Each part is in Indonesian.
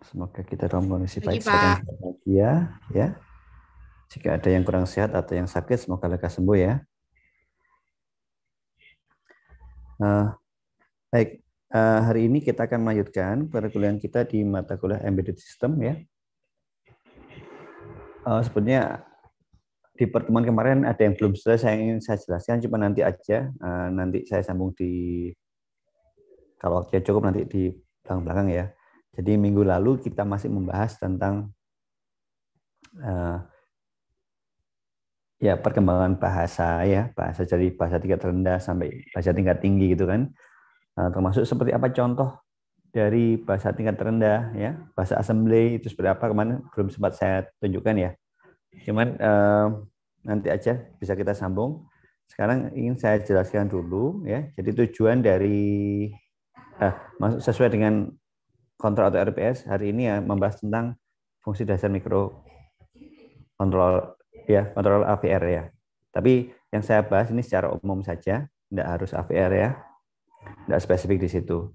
Semoga kita dalam kondisi Pagi, baik, sehat dan Pak. bahagia ya. Jika ada yang kurang sehat atau yang sakit, semoga lekas sembuh ya. Uh, Baik, hari ini kita akan melanjutkan perkuliahan kita di mata kuliah Embedded System ya. Sebenarnya di pertemuan kemarin ada yang belum selesai, yang ingin saya jelaskan, cuma nanti aja. Nanti saya sambung kalau waktunya cukup nanti di belakang-belakang ya. Jadi minggu lalu kita masih membahas tentang uh, ya perkembangan bahasa ya, bahasa dari bahasa tingkat rendah sampai bahasa tingkat tinggi gitu kan. Termasuk seperti apa contoh dari bahasa tingkat rendah ya, bahasa assembly itu seperti apa kemarin belum sempat saya tunjukkan ya. Cuman nanti aja bisa kita sambung. Sekarang ingin saya jelaskan dulu ya. Jadi tujuan dari sesuai dengan kontrol atau RPS hari ini ya membahas tentang fungsi dasar mikro kontrol ya, kontrol AVR ya. Tapi yang saya bahas ini secara umum saja, tidak harus AVR ya, tidak spesifik di situ.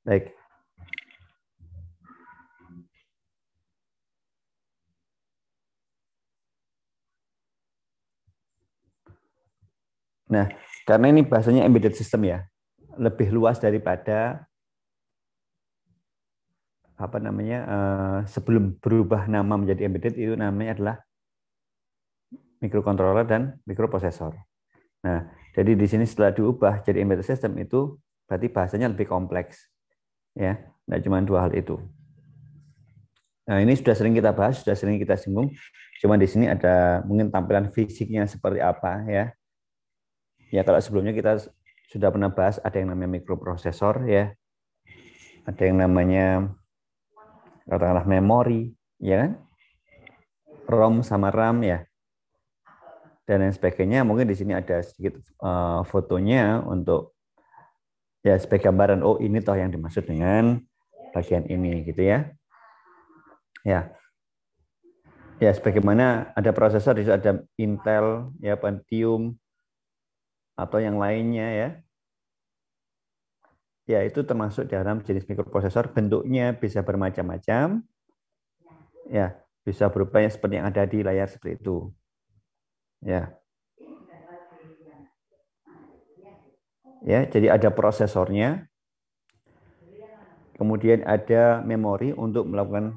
Baik. Nah, karena ini bahasanya embedded system ya, lebih luas daripada apa namanya sebelum berubah nama menjadi embedded itu namanya adalah microcontroller dan microprosesor. Nah, jadi di sini setelah diubah jadi embedded system itu berarti bahasanya lebih kompleks ya, tidak cuma dua hal itu. Nah, ini sudah sering kita bahas, sudah sering kita singgung. Cuma di sini ada mungkin tampilan fisiknya seperti apa ya. Ya kalau sebelumnya kita sudah pernah bahas ada yang namanya mikroprosesor ya, ada yang namanya katakanlah memori, ya kan? ROM sama RAM ya, dan lain sebagainya. Mungkin di sini ada sedikit fotonya untuk ya sebagai gambaran. Oh ini toh yang dimaksud dengan bagian ini gitu ya. Ya, ya sebagaimana ada prosesor di situ ada Intel, ya Pentium atau yang lainnya ya. Ya itu termasuk dalam jenis mikroprosesor. Bentuknya bisa bermacam-macam. Ya bisa berupa yang seperti yang ada di layar seperti itu. Ya, ya jadi ada prosesornya, kemudian ada memori untuk melakukan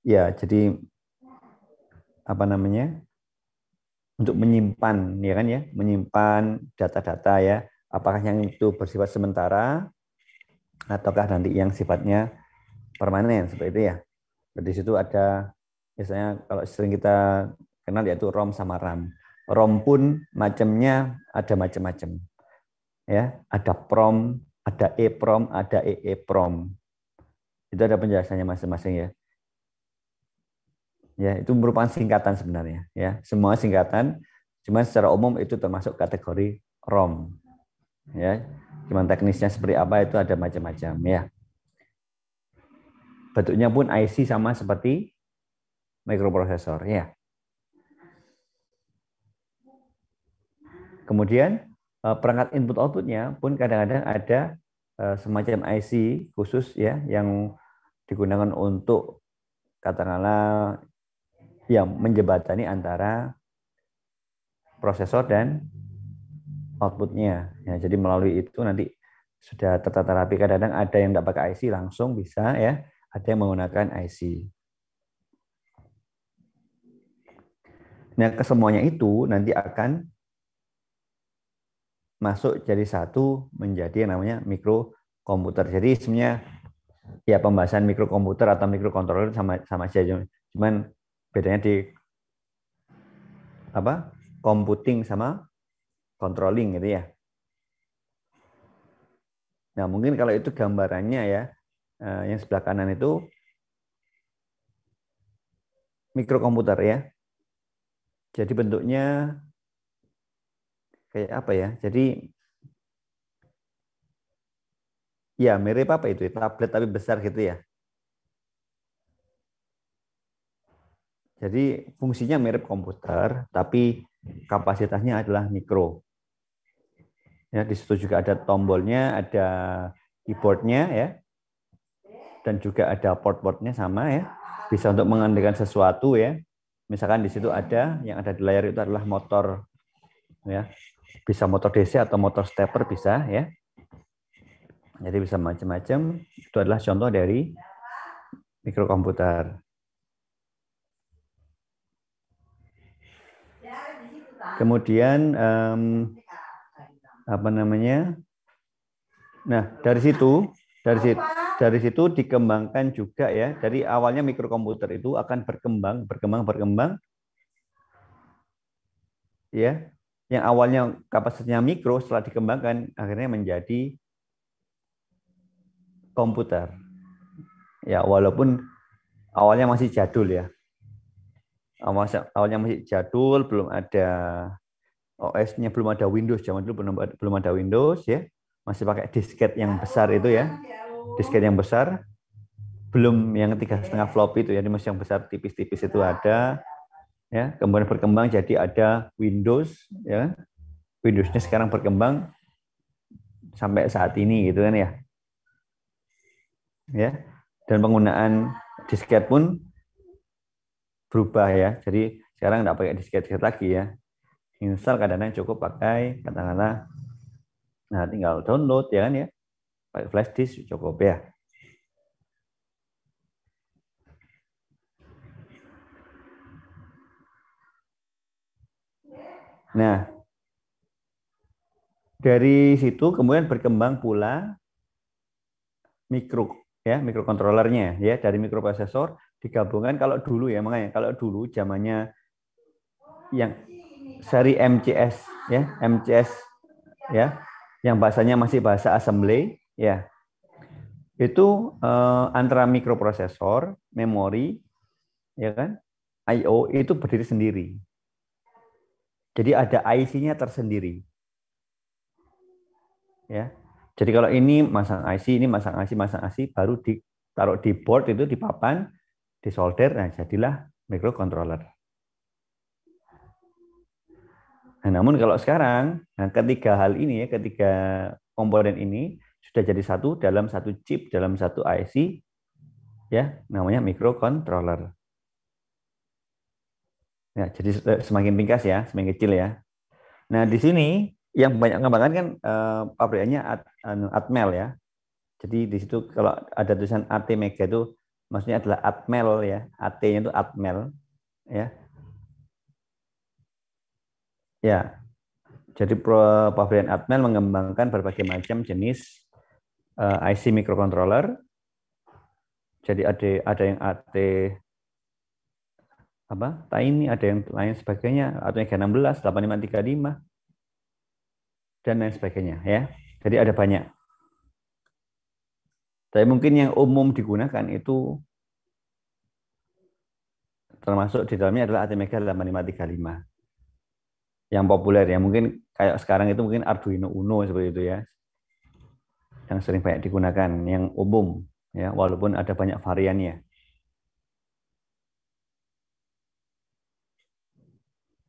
ya jadi apa namanya untuk menyimpan ya kan ya menyimpan data-data ya apakah yang itu bersifat sementara ataukah nanti yang sifatnya permanen seperti itu ya. Di situ ada biasanya kalau sering kita kenal yaitu ROM sama RAM. ROM pun macamnya ada macam-macam ya, ada PROM, ada EEPROM, ada EEPROM. Itu ada penjelasannya masing-masing ya. Ya, itu merupakan singkatan sebenarnya ya. Semua singkatan, cuman secara umum itu termasuk kategori ROM ya. Cuman teknisnya seperti apa itu ada macam-macam ya. Bentuknya pun IC sama seperti mikroprosesor ya. Kemudian perangkat input outputnya pun kadang-kadang ada semacam IC khusus ya yang digunakan untuk katakanlah yang menjembatani antara prosesor dan outputnya. Ya, jadi melalui itu nanti sudah tertata rapi. Kadang-kadang ada yang tidak pakai IC langsung bisa ya, ada yang menggunakan IC. Nah, kesemuanya itu nanti akan masuk jadi satu menjadi yang namanya mikrokomputer. Jadi sebenarnya ya pembahasan mikrokomputer atau mikrokontroller sama sama saja. Cuman bedanya di apa? Computing sama controlling gitu ya. Nah, mungkin kalau itu gambarannya ya, yang sebelah kanan itu mikrokomputer ya. Jadi bentuknya kayak apa ya? Jadi ya mirip apa itu? Tablet tapi besar gitu ya. Jadi fungsinya mirip komputer, tapi kapasitasnya adalah mikro. Ya, di situ juga ada tombolnya, ada keyboardnya ya, dan juga ada port-portnya sama ya. Bisa untuk mengendalikan sesuatu ya. Misalkan di situ ada yang ada di layar itu adalah motor ya. Bisa motor DC atau motor stepper bisa ya. Jadi bisa macam-macam. Itu adalah contoh dari mikrokomputer. Kemudian apa namanya? Nah, dari situ dikembangkan juga ya. Dari awalnya mikrokomputer itu akan berkembang ya. Yang awalnya kapasitasnya mikro setelah dikembangkan akhirnya menjadi komputer. Ya, walaupun awalnya masih jadul ya. Awalnya masih jadul, belum ada OS-nya, belum ada Windows. Zaman dulu belum ada Windows ya. Masih pakai disket yang besar itu ya. Disket yang besar, belum yang 3,5 floppy itu ya, masih yang besar tipis-tipis itu ada ya. Kemudian berkembang jadi ada Windows ya. Windowsnya sekarang berkembang sampai saat ini gitu kan ya. Ya. Dan penggunaan disket pun berubah ya. Jadi sekarang nggak pakai disket lagi ya. Install kadang-kadang cukup pakai katakanlah, nah tinggal download ya kan ya. Pakai flash disk cukup ya. Nah, dari situ kemudian berkembang pula mikrokontrolernya ya, dari mikroprosesor digabungkan. Kalau dulu ya, makanya kalau dulu zamannya yang seri MCS ya, MCS ya, yang bahasanya masih bahasa assembly ya, itu antara mikroprosesor, memori ya kan, I/O itu berdiri sendiri. Jadi ada IC-nya tersendiri ya. Jadi kalau ini masang IC, ini masang IC, baru ditaruh di board itu, di papan, disolder, nah jadilah microcontroller. Nah, namun kalau sekarang, nah ketiga hal ini ya, ketiga komponen ini sudah jadi satu dalam satu chip, dalam satu IC, ya, namanya microcontroller. Ya, jadi semakin ringkas ya, semakin kecil ya. Nah, di sini yang banyak mengembangkan kan pabrikannya Atmel ya. Jadi di situ kalau ada tulisan AT Mega itu maksudnya adalah Atmel ya. AT-nya itu Atmel ya. Ya. Jadi pabrikan Atmel mengembangkan berbagai macam jenis IC microcontroller. Jadi ada yang AT apa? Tiny, ada yang lain sebagainya, atau yang 16, 8535 dan lain sebagainya ya. Jadi ada banyak. Tapi mungkin yang umum digunakan itu termasuk di dalamnya adalah ATmega 8535. Yang populer ya, mungkin kayak sekarang itu mungkin Arduino Uno seperti itu ya. Yang sering banyak digunakan, yang umum ya, walaupun ada banyak variannya.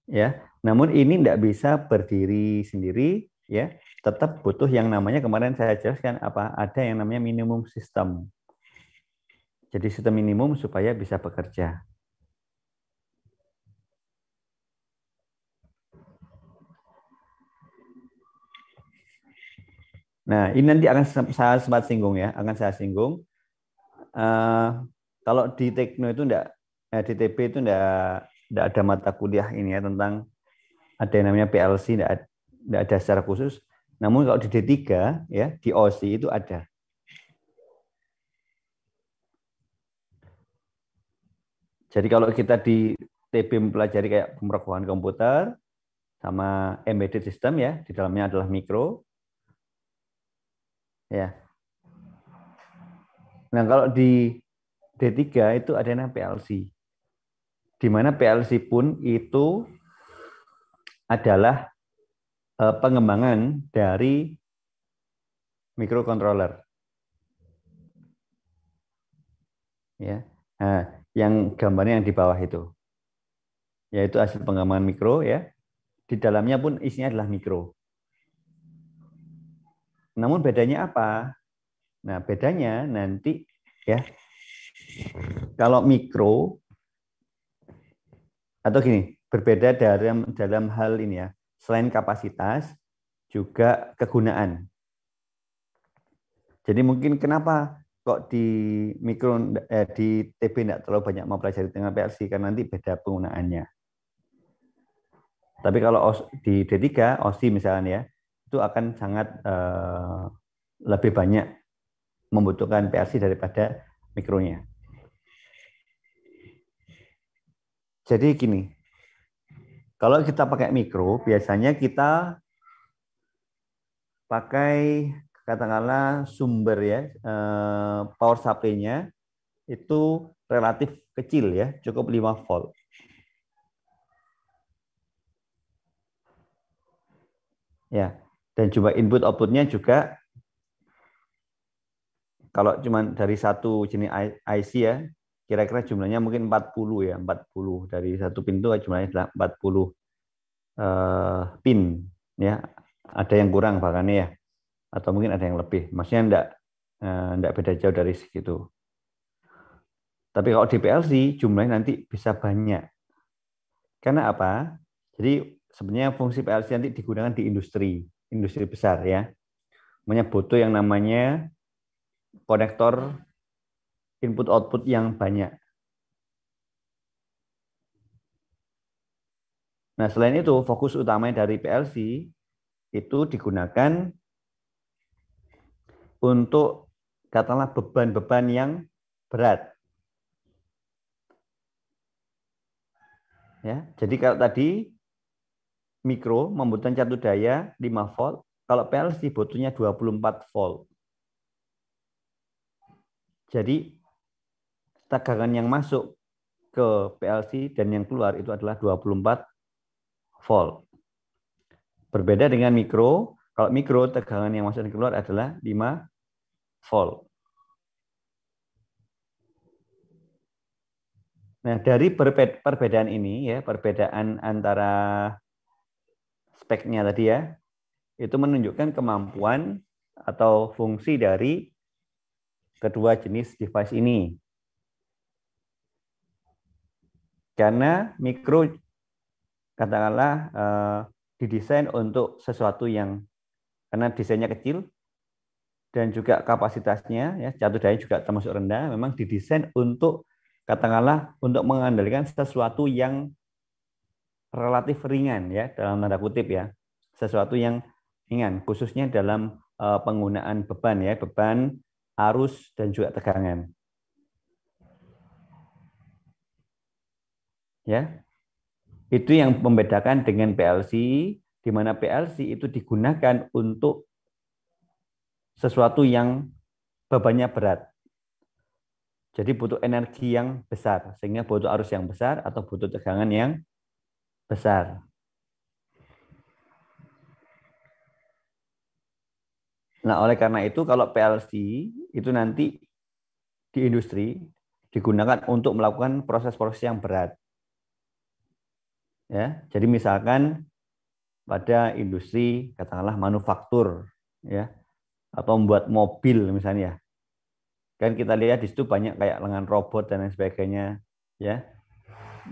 Ya, namun ini tidak bisa berdiri sendiri ya. Tetap butuh yang namanya, kemarin saya jelaskan apa, ada yang namanya minimum system. Jadi sistem minimum supaya bisa bekerja. Nah, ini nanti akan saya sempat singgung ya, akan saya singgung. Kalau di Tekno itu di TP itu enggak ada mata kuliah ini ya tentang ada yang namanya PLC, enggak ada secara khusus. Namun kalau di D3 ya, di OC itu ada. Jadi kalau kita di TP mempelajari kayak pemrograman komputer sama embedded system ya, di dalamnya adalah mikro. Ya. Nah, kalau di D3 itu ada yang namanya PLC. Di mana PLC pun itu adalah pengembangan dari microcontroller. Ya. Nah, yang gambarnya yang di bawah itu, yaitu hasil pengembangan mikro ya. Di dalamnya pun isinya adalah mikro. Namun bedanya apa? Nah, bedanya nanti ya, kalau mikro atau gini, berbeda dalam hal ini ya. Selain kapasitas, juga kegunaan. Jadi mungkin kenapa kok di di TB tidak terlalu banyak mempelajari tentang PLC karena nanti beda penggunaannya. Tapi kalau di D3 OSI misalnya ya, itu akan sangat lebih banyak membutuhkan PLC daripada mikronya. Jadi gini, kalau kita pakai mikro, biasanya kita pakai katakanlah sumber ya, power supply-nya itu relatif kecil ya, cukup 5 volt. Ya, dan jumlah input output-nya juga kalau cuma dari satu jenis IC ya, kira-kira jumlahnya mungkin 40 ya, 40 dari satu pintu jumlahnya adalah 40 pin ya. Ada yang kurang bahkan ya, atau mungkin ada yang lebih. Maksudnya enggak beda jauh dari segitu. Tapi kalau di PLC jumlahnya nanti bisa banyak. Karena apa? Jadi sebenarnya fungsi PLC nanti digunakan di industri besar ya. Namanya butuh yang namanya konektor input output yang banyak. Nah, selain itu fokus utamanya dari PLC itu digunakan untuk katakanlah beban-beban yang berat. Ya, jadi kalau tadi mikro membutuhkan satu daya 5 volt, kalau PLC butuhnya 24 volt. Jadi tegangan yang masuk ke PLC dan yang keluar itu adalah 24 volt. Berbeda dengan mikro, kalau mikro tegangan yang masuk dan keluar adalah 5 volt. Nah, dari perbedaan ini ya, perbedaan antara speknya tadi ya, itu menunjukkan kemampuan atau fungsi dari kedua jenis device ini. Karena mikro katakanlah didesain untuk sesuatu yang karena desainnya kecil dan juga kapasitasnya ya jatuh daya juga termasuk rendah, memang didesain untuk katakanlah untuk mengandalkan sesuatu yang relatif ringan ya dalam tanda kutip ya, sesuatu yang ringan khususnya dalam penggunaan beban ya, beban, arus dan juga tegangan. Ya. Itu yang membedakan dengan PLC, di mana PLC itu digunakan untuk sesuatu yang bebannya berat. Jadi butuh energi yang besar, sehingga butuh arus yang besar atau butuh tegangan yang besar. Nah, oleh karena itu kalau PLC itu nanti di industri digunakan untuk melakukan proses-proses yang berat. Ya, jadi misalkan pada industri katakanlah manufaktur ya atau membuat mobil misalnya. Kan kita lihat di situ banyak kayak lengan robot dan lain sebagainya ya.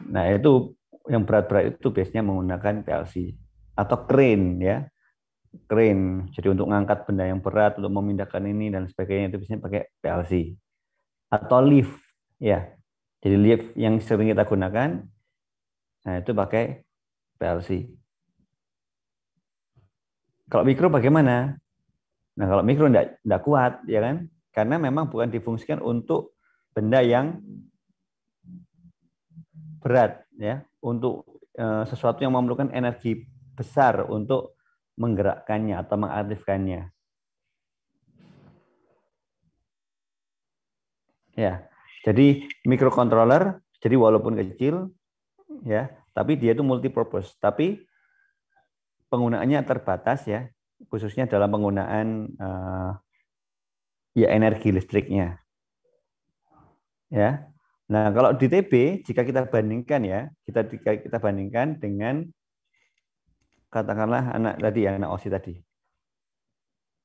Nah, itu yang berat-berat itu biasanya menggunakan PLC atau crane ya. Crane. Jadi untuk mengangkat benda yang berat, untuk memindahkan ini dan sebagainya itu biasanya pakai PLC. Atau lift ya. Jadi lift yang sering kita gunakan nah itu pakai PLC. Kalau mikro bagaimana? Nah, kalau mikro enggak kuat ya kan? Karena memang bukan difungsikan untuk benda yang berat ya, untuk sesuatu yang memerlukan energi besar untuk menggerakkannya atau mengaktifkannya. Ya. Jadi microcontroller jadi walaupun kecil ya, tapi dia itu multipurpose, tapi penggunaannya terbatas ya, khususnya dalam penggunaan ya energi listriknya. Ya. Nah, kalau di TB jika kita bandingkan ya, kita bandingkan dengan katakanlah anak tadi ya, anak OSI tadi.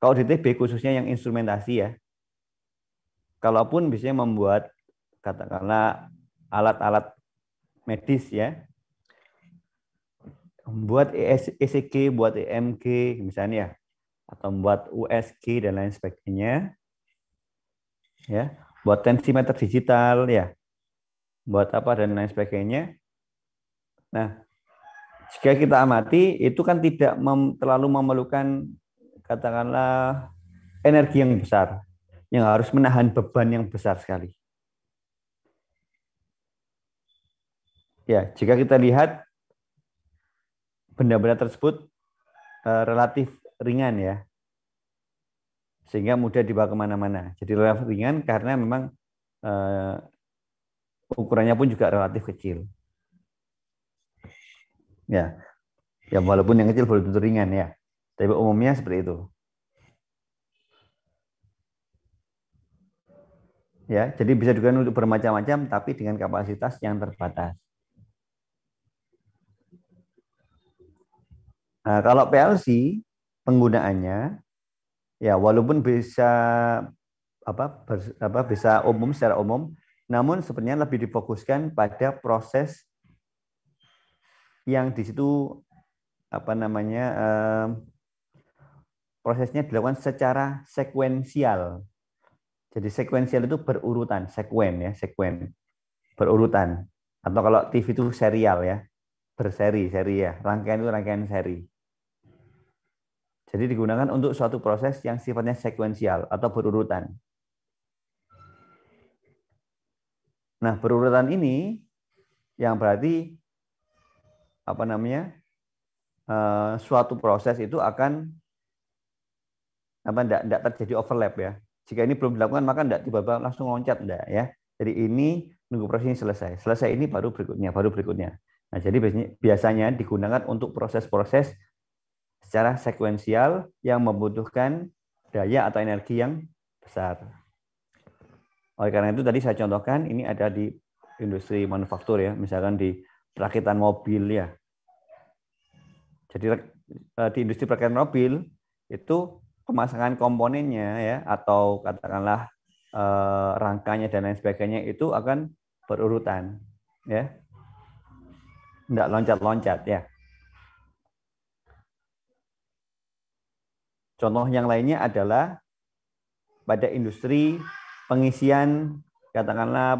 Kalau di TB khususnya yang instrumentasi ya, kalaupun biasanya membuat katakanlah alat-alat medis ya, membuat ECG, buat EMG misalnya, atau membuat USG dan lain sebagainya, ya, buat tensimeter digital ya, buat apa dan lain sebagainya. Nah, jika kita amati itu kan tidak terlalu memerlukan katakanlah energi yang besar, yang harus menahan beban yang besar sekali. Ya, jika kita lihat benda-benda tersebut relatif ringan ya, sehingga mudah dibawa kemana-mana. Jadi relatif ringan karena memang ukurannya pun juga relatif kecil. Ya, ya walaupun yang kecil belum tentu ringan ya, tapi umumnya seperti itu. Ya, jadi bisa digunakan untuk bermacam-macam, tapi dengan kapasitas yang terbatas. Nah, kalau PLC penggunaannya, ya walaupun bisa bisa umum secara umum, namun sebenarnya lebih difokuskan pada proses yang di situ prosesnya dilakukan secara sekuensial. Jadi sekuensial itu berurutan, sekuen berurutan. Atau kalau TV itu serial ya, seri ya. Rangkaian itu rangkaian seri. Jadi digunakan untuk suatu proses yang sifatnya sekuensial atau berurutan. Nah, berurutan ini yang berarti suatu proses itu akan tidak terjadi overlap ya. Jika ini belum dilakukan maka tidak tiba-tiba langsung loncat enggak ya. Jadi ini nunggu proses ini selesai. Selesai ini baru berikutnya. Nah, jadi biasanya digunakan untuk proses-proses secara sekuensial yang membutuhkan daya atau energi yang besar. Oleh karena itu tadi saya contohkan ini ada di industri manufaktur ya, misalkan di perakitan mobil ya. Jadi di industri perakitan mobil itu pemasangan komponennya ya atau katakanlah rangkanya dan lain sebagainya itu akan berurutan ya. Tidak loncat-loncat ya. Contoh yang lainnya adalah pada industri pengisian katakanlah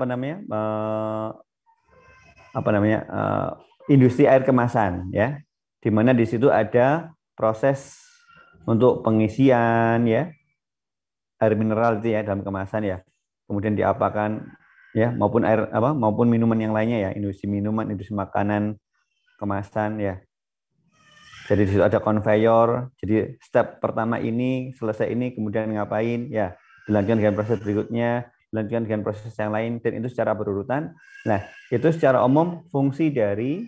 industri air kemasan ya, di mana di situ ada proses untuk pengisian ya air mineral itu ya dalam kemasan ya, kemudian diapakan ya maupun maupun minuman yang lainnya ya, industri minuman, industri makanan kemasan ya. Jadi di situ ada konveyor. Jadi step pertama ini selesai ini kemudian ngapain ya, dilanjutkan dengan proses berikutnya, dilanjutkan dengan proses yang lain dan itu secara berurutan. Nah, itu secara umum fungsi dari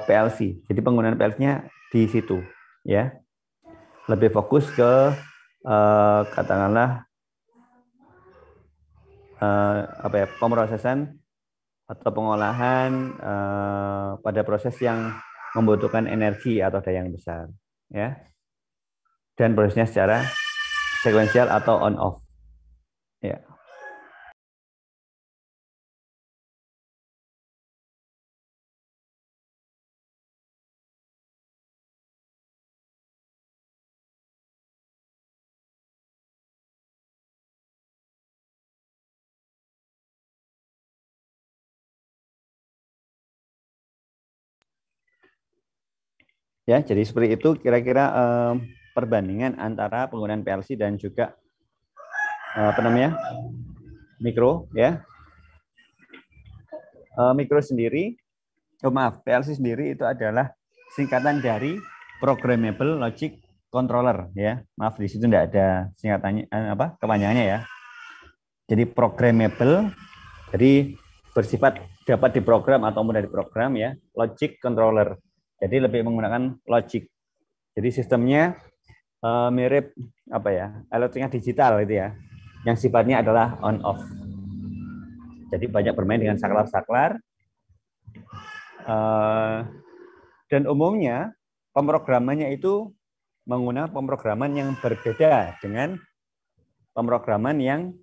PLC. Jadi penggunaan PLC-nya di situ ya. Lebih fokus ke katakanlah pemrosesan atau pengolahan pada proses yang membutuhkan energi atau daya yang besar ya, dan prosesnya secara sekuensial atau on off ya. Ya, jadi seperti itu kira-kira perbandingan antara penggunaan PLC dan juga mikro ya. Mikro sendiri, PLC sendiri itu adalah singkatan dari Programmable Logic Controller ya. Maaf di situ tidak ada singkatannya kepanjangannya ya. Jadi programmable, jadi bersifat dapat diprogram atau mudah diprogram ya. Logic Controller. Jadi lebih menggunakan logic. Jadi sistemnya mirip elektronika digital gitu ya, yang sifatnya adalah on off. Jadi banyak bermain dengan saklar-saklar dan umumnya pemrogramannya itu menggunakan pemrograman yang berbeda dengan pemrograman yang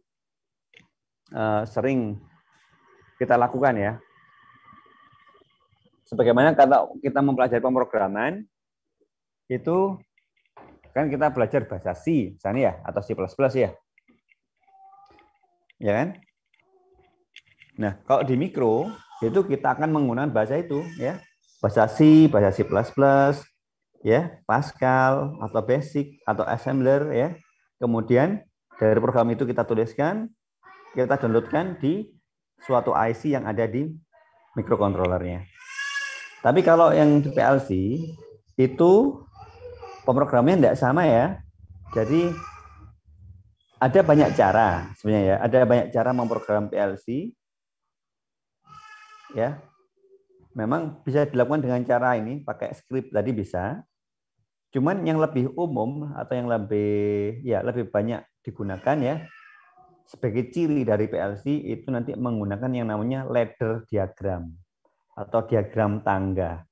sering kita lakukan ya. Sebagaimana kalau kita mempelajari pemrograman, itu kan kita belajar bahasa C, misalnya ya, atau C++ ya. Ya kan? Nah, kalau di mikro, itu kita akan menggunakan bahasa itu, ya. Bahasa C, bahasa C++, ya, Pascal, atau Basic, atau Assembler, ya. Kemudian, dari program itu kita tuliskan, kita downloadkan di suatu IC yang ada di microcontrollernya. Tapi kalau yang di PLC, itu pemrogramannya tidak sama ya. Jadi ada banyak cara sebenarnya ya. Ada banyak cara memprogram PLC. Ya, memang bisa dilakukan dengan cara ini, pakai script tadi bisa. Cuman yang lebih umum atau yang lebih banyak digunakan ya sebagai ciri dari PLC itu nanti menggunakan yang namanya ladder diagram atau diagram tangga.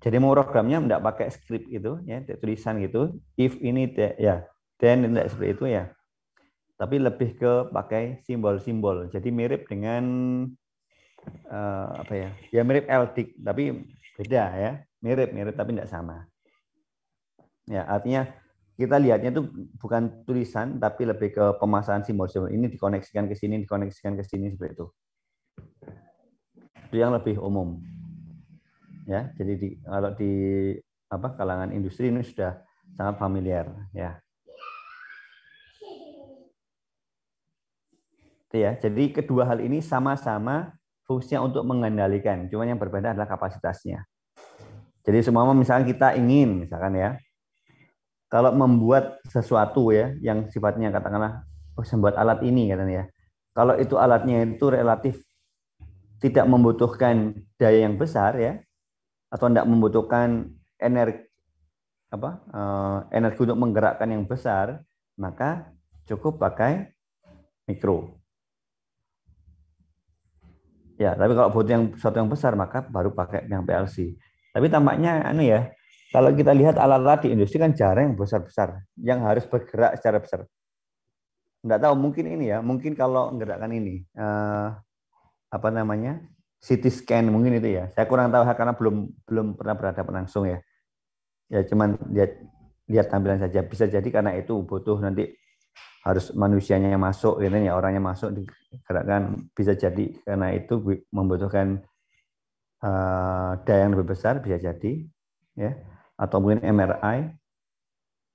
Jadi mau programnya tidak pakai script itu ya, tulisan gitu. If ini ya, then tidak seperti itu ya. Tapi lebih ke pakai simbol-simbol. Jadi mirip dengan apa ya? Ya mirip LDIC tapi beda ya. Mirip tapi tidak sama. Ya, artinya kita lihatnya itu bukan tulisan tapi lebih ke pemasangan simbol-simbol. Ini dikoneksikan ke sini, dikoneksikan ke sini seperti itu. Itu yang lebih umum. Ya, jadi kalau di kalangan industri ini sudah sangat familiar ya. Itu ya. Jadi kedua hal ini sama-sama fungsinya untuk mengendalikan, cuma yang berbeda adalah kapasitasnya. Jadi semua misalkan kita ingin misalkan ya, kalau membuat sesuatu ya yang sifatnya katakanlah membuat alat ini katanya ya. Kalau itu alatnya itu relatif tidak membutuhkan daya yang besar ya, atau tidak membutuhkan energi energi untuk menggerakkan yang besar, maka cukup pakai mikro. Ya, tapi kalau butuh sesuatu yang besar maka baru pakai yang PLC. Tapi tampaknya kalau kita lihat alat-alat di industri kan jarang yang besar-besar, yang harus bergerak secara besar. Enggak tahu, mungkin ini ya, mungkin kalau menggerakkan ini CT scan mungkin itu ya. Saya kurang tahu karena belum pernah berhadapan langsung ya. Ya cuman lihat tampilan saja. Bisa jadi karena itu butuh nanti harus manusianya yang masuk gitu ya, orangnya masuk digerakkan, bisa jadi karena itu membutuhkan daya yang lebih besar, bisa jadi ya, atau mungkin MRI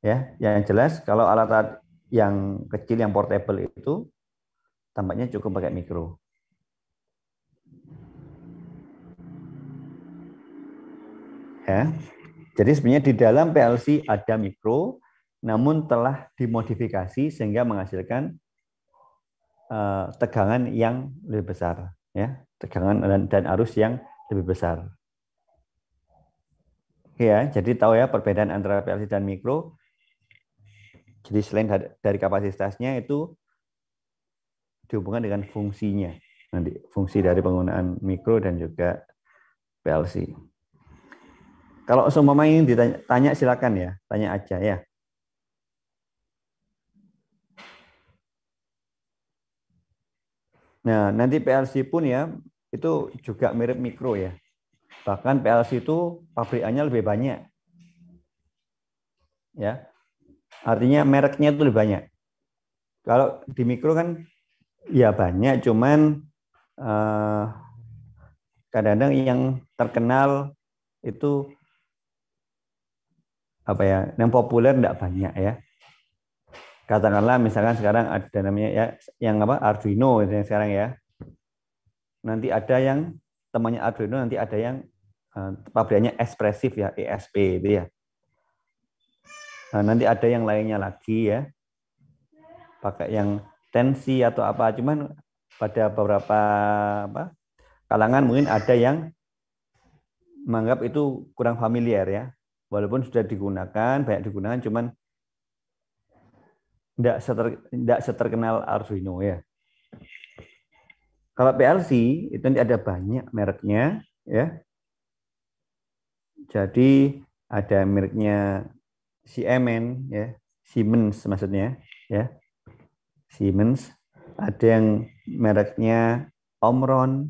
ya. Yang jelas kalau alat-alat yang kecil yang portable itu tampaknya cukup pakai mikro. Ya. Jadi sebenarnya di dalam PLC ada mikro, namun telah dimodifikasi sehingga menghasilkan tegangan yang lebih besar, ya, tegangan dan arus yang lebih besar. Ya, jadi tahu ya perbedaan antara PLC dan mikro. Jadi selain dari kapasitasnya itu dihubungkan dengan fungsinya. Nanti fungsi dari penggunaan mikro dan juga PLC. Kalau seumpama ini ditanya silakan ya, tanya aja ya. Nah, nanti PLC pun ya itu juga mirip mikro ya. Bahkan PLC itu pabrikannya lebih banyak. Ya. Artinya mereknya itu lebih banyak. Kalau di mikro kan ya banyak, cuman kadang-kadang yang terkenal itu yang populer tidak banyak ya. Katakanlah misalkan sekarang ada namanya ya yang Arduino yang sekarang ya. Nanti ada yang temannya Arduino, nanti ada yang pabrikannya Espressif ya, ESP itu ya. Nah, nanti ada yang lainnya lagi ya. Pakai yang tensi atau apa, cuman pada beberapa kalangan mungkin ada yang menganggap itu kurang familiar ya. Walaupun sudah digunakan, banyak digunakan, cuman tidak seterkenal Arduino ya. Kalau PLC itu nanti ada banyak mereknya ya. Jadi ada mereknya Siemens ya, Siemens maksudnya ya. Siemens, ada yang mereknya Omron,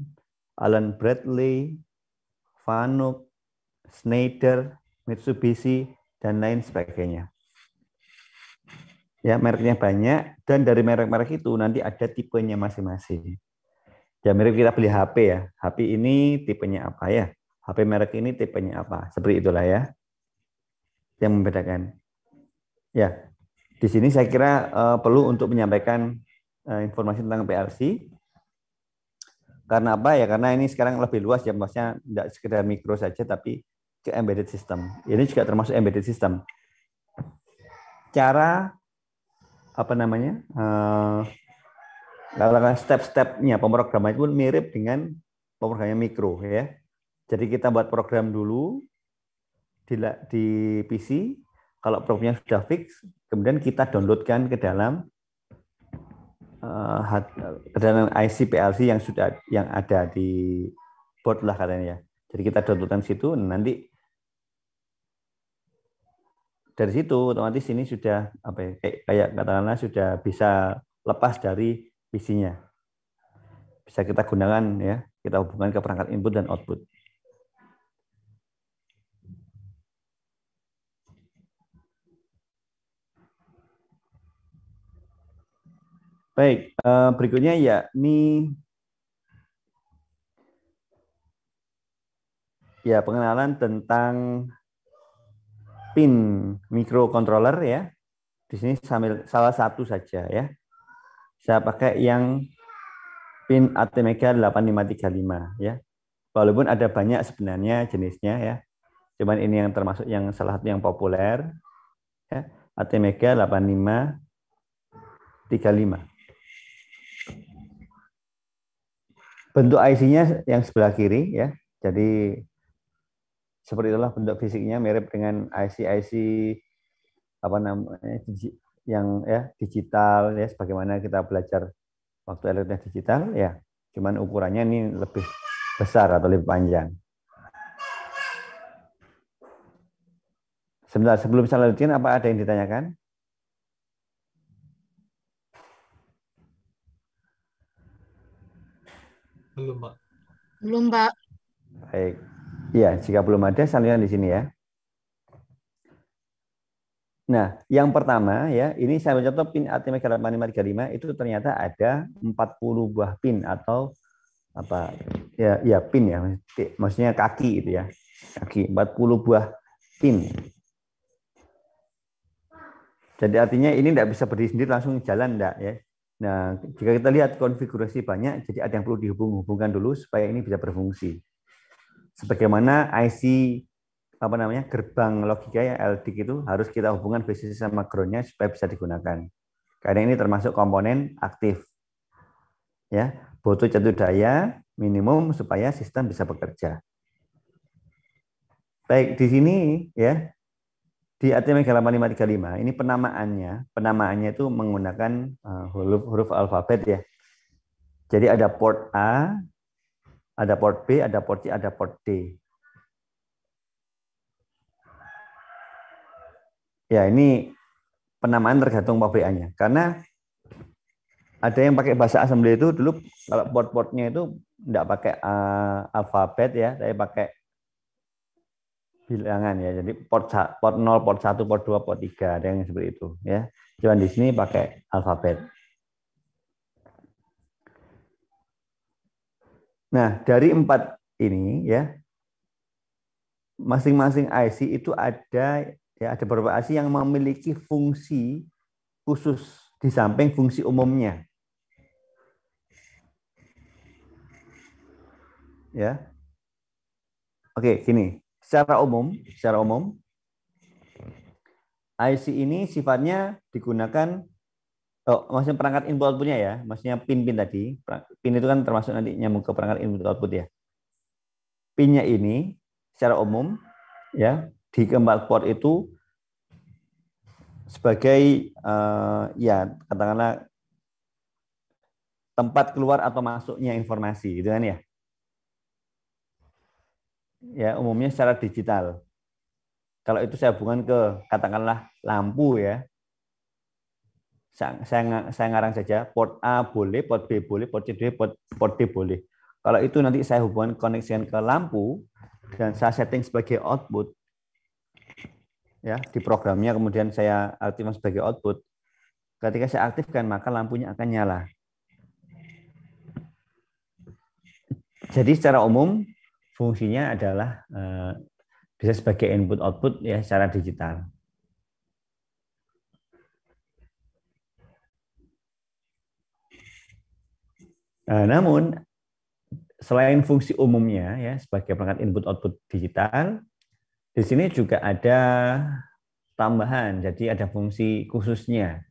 Allen Bradley, Fanuc, Schneider, Mitsubishi, dan lain sebagainya. Ya, mereknya banyak, dan dari merek-merek itu nanti ada tipenya masing-masing. Ya, mirip kita beli HP ya. HP ini tipenya apa ya? HP merek ini tipenya apa? Seperti itulah ya, yang membedakan. Ya, di sini saya kira perlu untuk menyampaikan informasi tentang PLC. Karena apa ya? Karena ini sekarang lebih luas ya, maksudnya tidak sekedar mikro saja, tapi ke embedded system. Ini juga termasuk embedded system. Cara apa namanya? Step-stepnya pemrograman itu mirip dengan pemrograman mikro ya. Jadi kita buat program dulu di PC. Kalau programnya sudah fix, kemudian kita downloadkan ke dalam IC PLC yang ada di board lah katanya ya. Jadi kita downloadkan situ, nanti dari situ otomatis ini sudah apa ya, kayak katakanlah sudah bisa lepas dari PC-nya. Bisa kita gunakan ya, kita hubungkan ke perangkat input dan output. Baik, berikutnya yakni ya pengenalan tentang pin microcontroller ya. Di sini salah satu saja ya. Saya pakai yang pin ATmega 8535 ya. Walaupun ada banyak sebenarnya jenisnya ya. Cuman ini yang termasuk yang salah satu yang populer ya. ATmega 8535. Bentuk IC-nya yang sebelah kiri ya. Jadi seperti itulah bentuk fisiknya, mirip dengan IC-IC apa namanya yang ya digital ya, sebagaimana kita belajar waktu elektronik digital ya. Cuman ukurannya ini lebih besar atau lebih panjang. Sebentar, sebelum saya lanjutkan, apa ada yang ditanyakan? Belum, Pak. Belum, Pak. Baik. Iya, jika belum ada, saya lihat di sini ya. Nah, yang pertama ya, ini saya mencontoh pin ATmega 8535 itu ternyata ada 40 buah pin atau apa ya pin ya, maksudnya kaki itu ya. Kaki 40 buah pin. Jadi artinya ini tidak bisa berdiri sendiri langsung jalan enggak ya. Nah, jika kita lihat konfigurasi banyak, jadi ada yang perlu dihubung-hubungkan dulu supaya ini bisa berfungsi. Sebagaimana IC apa namanya gerbang logika ya LDIC itu harus kita hubungkan VCC sama ground-nya supaya bisa digunakan. Karena ini termasuk komponen aktif. Ya, butuh jatuh daya minimum supaya sistem bisa bekerja. Baik, di sini ya di ATmega 8535 ini penamaannya itu menggunakan huruf alfabet ya. Jadi ada port A, ada port B, ada port C, ada port D. Ya, ini penamaan tergantung pabrikannya. Karena ada yang pakai bahasa assembly itu dulu kalau port-portnya itu enggak pakai alfabet ya, tapi pakai bilangan ya. Jadi port 0, port 1, port 2, port 3, ada yang seperti itu ya. Cuman di sini pakai alfabet. Nah, dari 4 ini ya, masing-masing IC itu ada beberapa IC yang memiliki fungsi khusus di samping fungsi umumnya. Ya. Oke, gini. Secara umum IC ini sifatnya digunakan maksudnya perangkat input outputnya ya, maksudnya pin-pin tadi. Pin itu kan termasuk nanti nyambung ke perangkat input output ya. Pinnya ini secara umum ya di keempat port itu sebagai ya katakanlah tempat keluar atau masuknya informasi gitu kan ya. Ya, umumnya secara digital. Kalau itu saya hubungkan ke katakanlah lampu ya. Saya ngarang saja port A boleh, port B boleh, port C boleh, port D boleh. Kalau itu nanti saya hubungkan koneksikan ke lampu dan saya setting sebagai output ya di programnya, kemudian saya aktifkan sebagai output. Ketika saya aktifkan maka lampunya akan nyala. Jadi secara umum fungsinya adalah bisa sebagai input output ya secara digital. Namun selain fungsi umumnya ya sebagai perangkat input output digital, di sini juga ada tambahan. Jadi ada fungsi khususnya.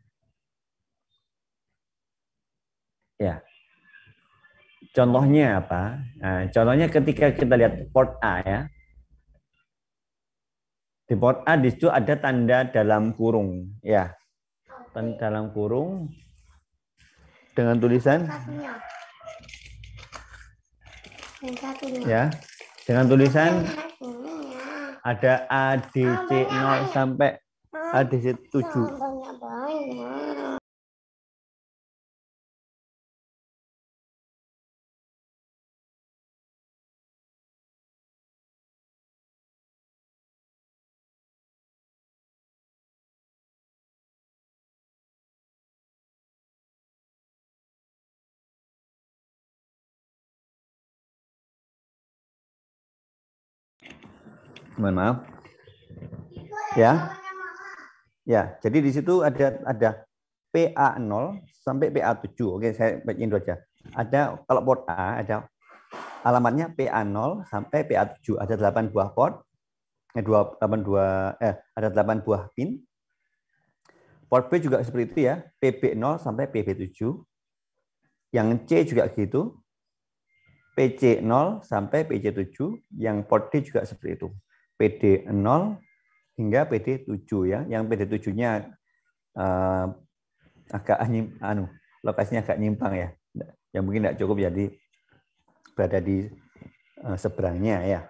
Ya. Contohnya apa? Nah, contohnya ketika kita lihat port A ya. Di port A di situ ada tanda dalam kurung ya. Tanda dalam kurung dengan tulisan ya. Dengan tulisan ada ADC 0 sampai ADC 7. Mohon maaf. Ya. Ya, jadi di situ ada PA0 sampai PA7. Oke, saya bacain dulu aja. Ada kalau port A ada alamatnya PA0 sampai PA7. Ada 8 buah port. Ada 8 buah pin. Port B juga seperti itu ya, PB0 sampai PB7. Yang C juga gitu. PC0 sampai PC7. Yang port D juga seperti itu. PD0 hingga PD7 ya. Yang PD7-nya agak lokasinya agak nyimpang ya. Yang mungkin tidak cukup jadi berada di seberangnya ya.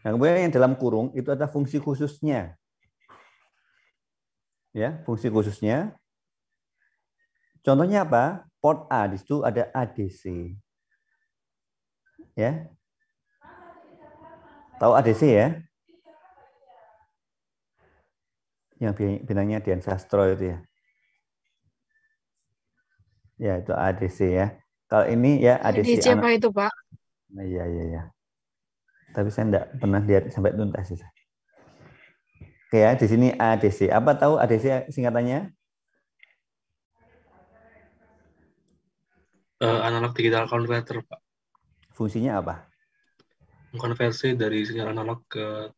Nah, kemudian yang dalam kurung itu ada fungsi khususnya. Ya, fungsi khususnya. Contohnya apa? Port A di situ ada ADC. Ya. Tahu ADC ya? Yang bilangnya Dian Sastro itu ya. Ya, itu ADC ya. Kalau ini ya ADC ADC apa itu, Pak? Nah, iya. Tapi saya enggak pernah lihat sampai tuntas. Oke ya, di sini ADC. Apa tahu ADC singkatannya? Analog digital converter, Pak. Fungsinya apa? Konversi dari sinyal analog ke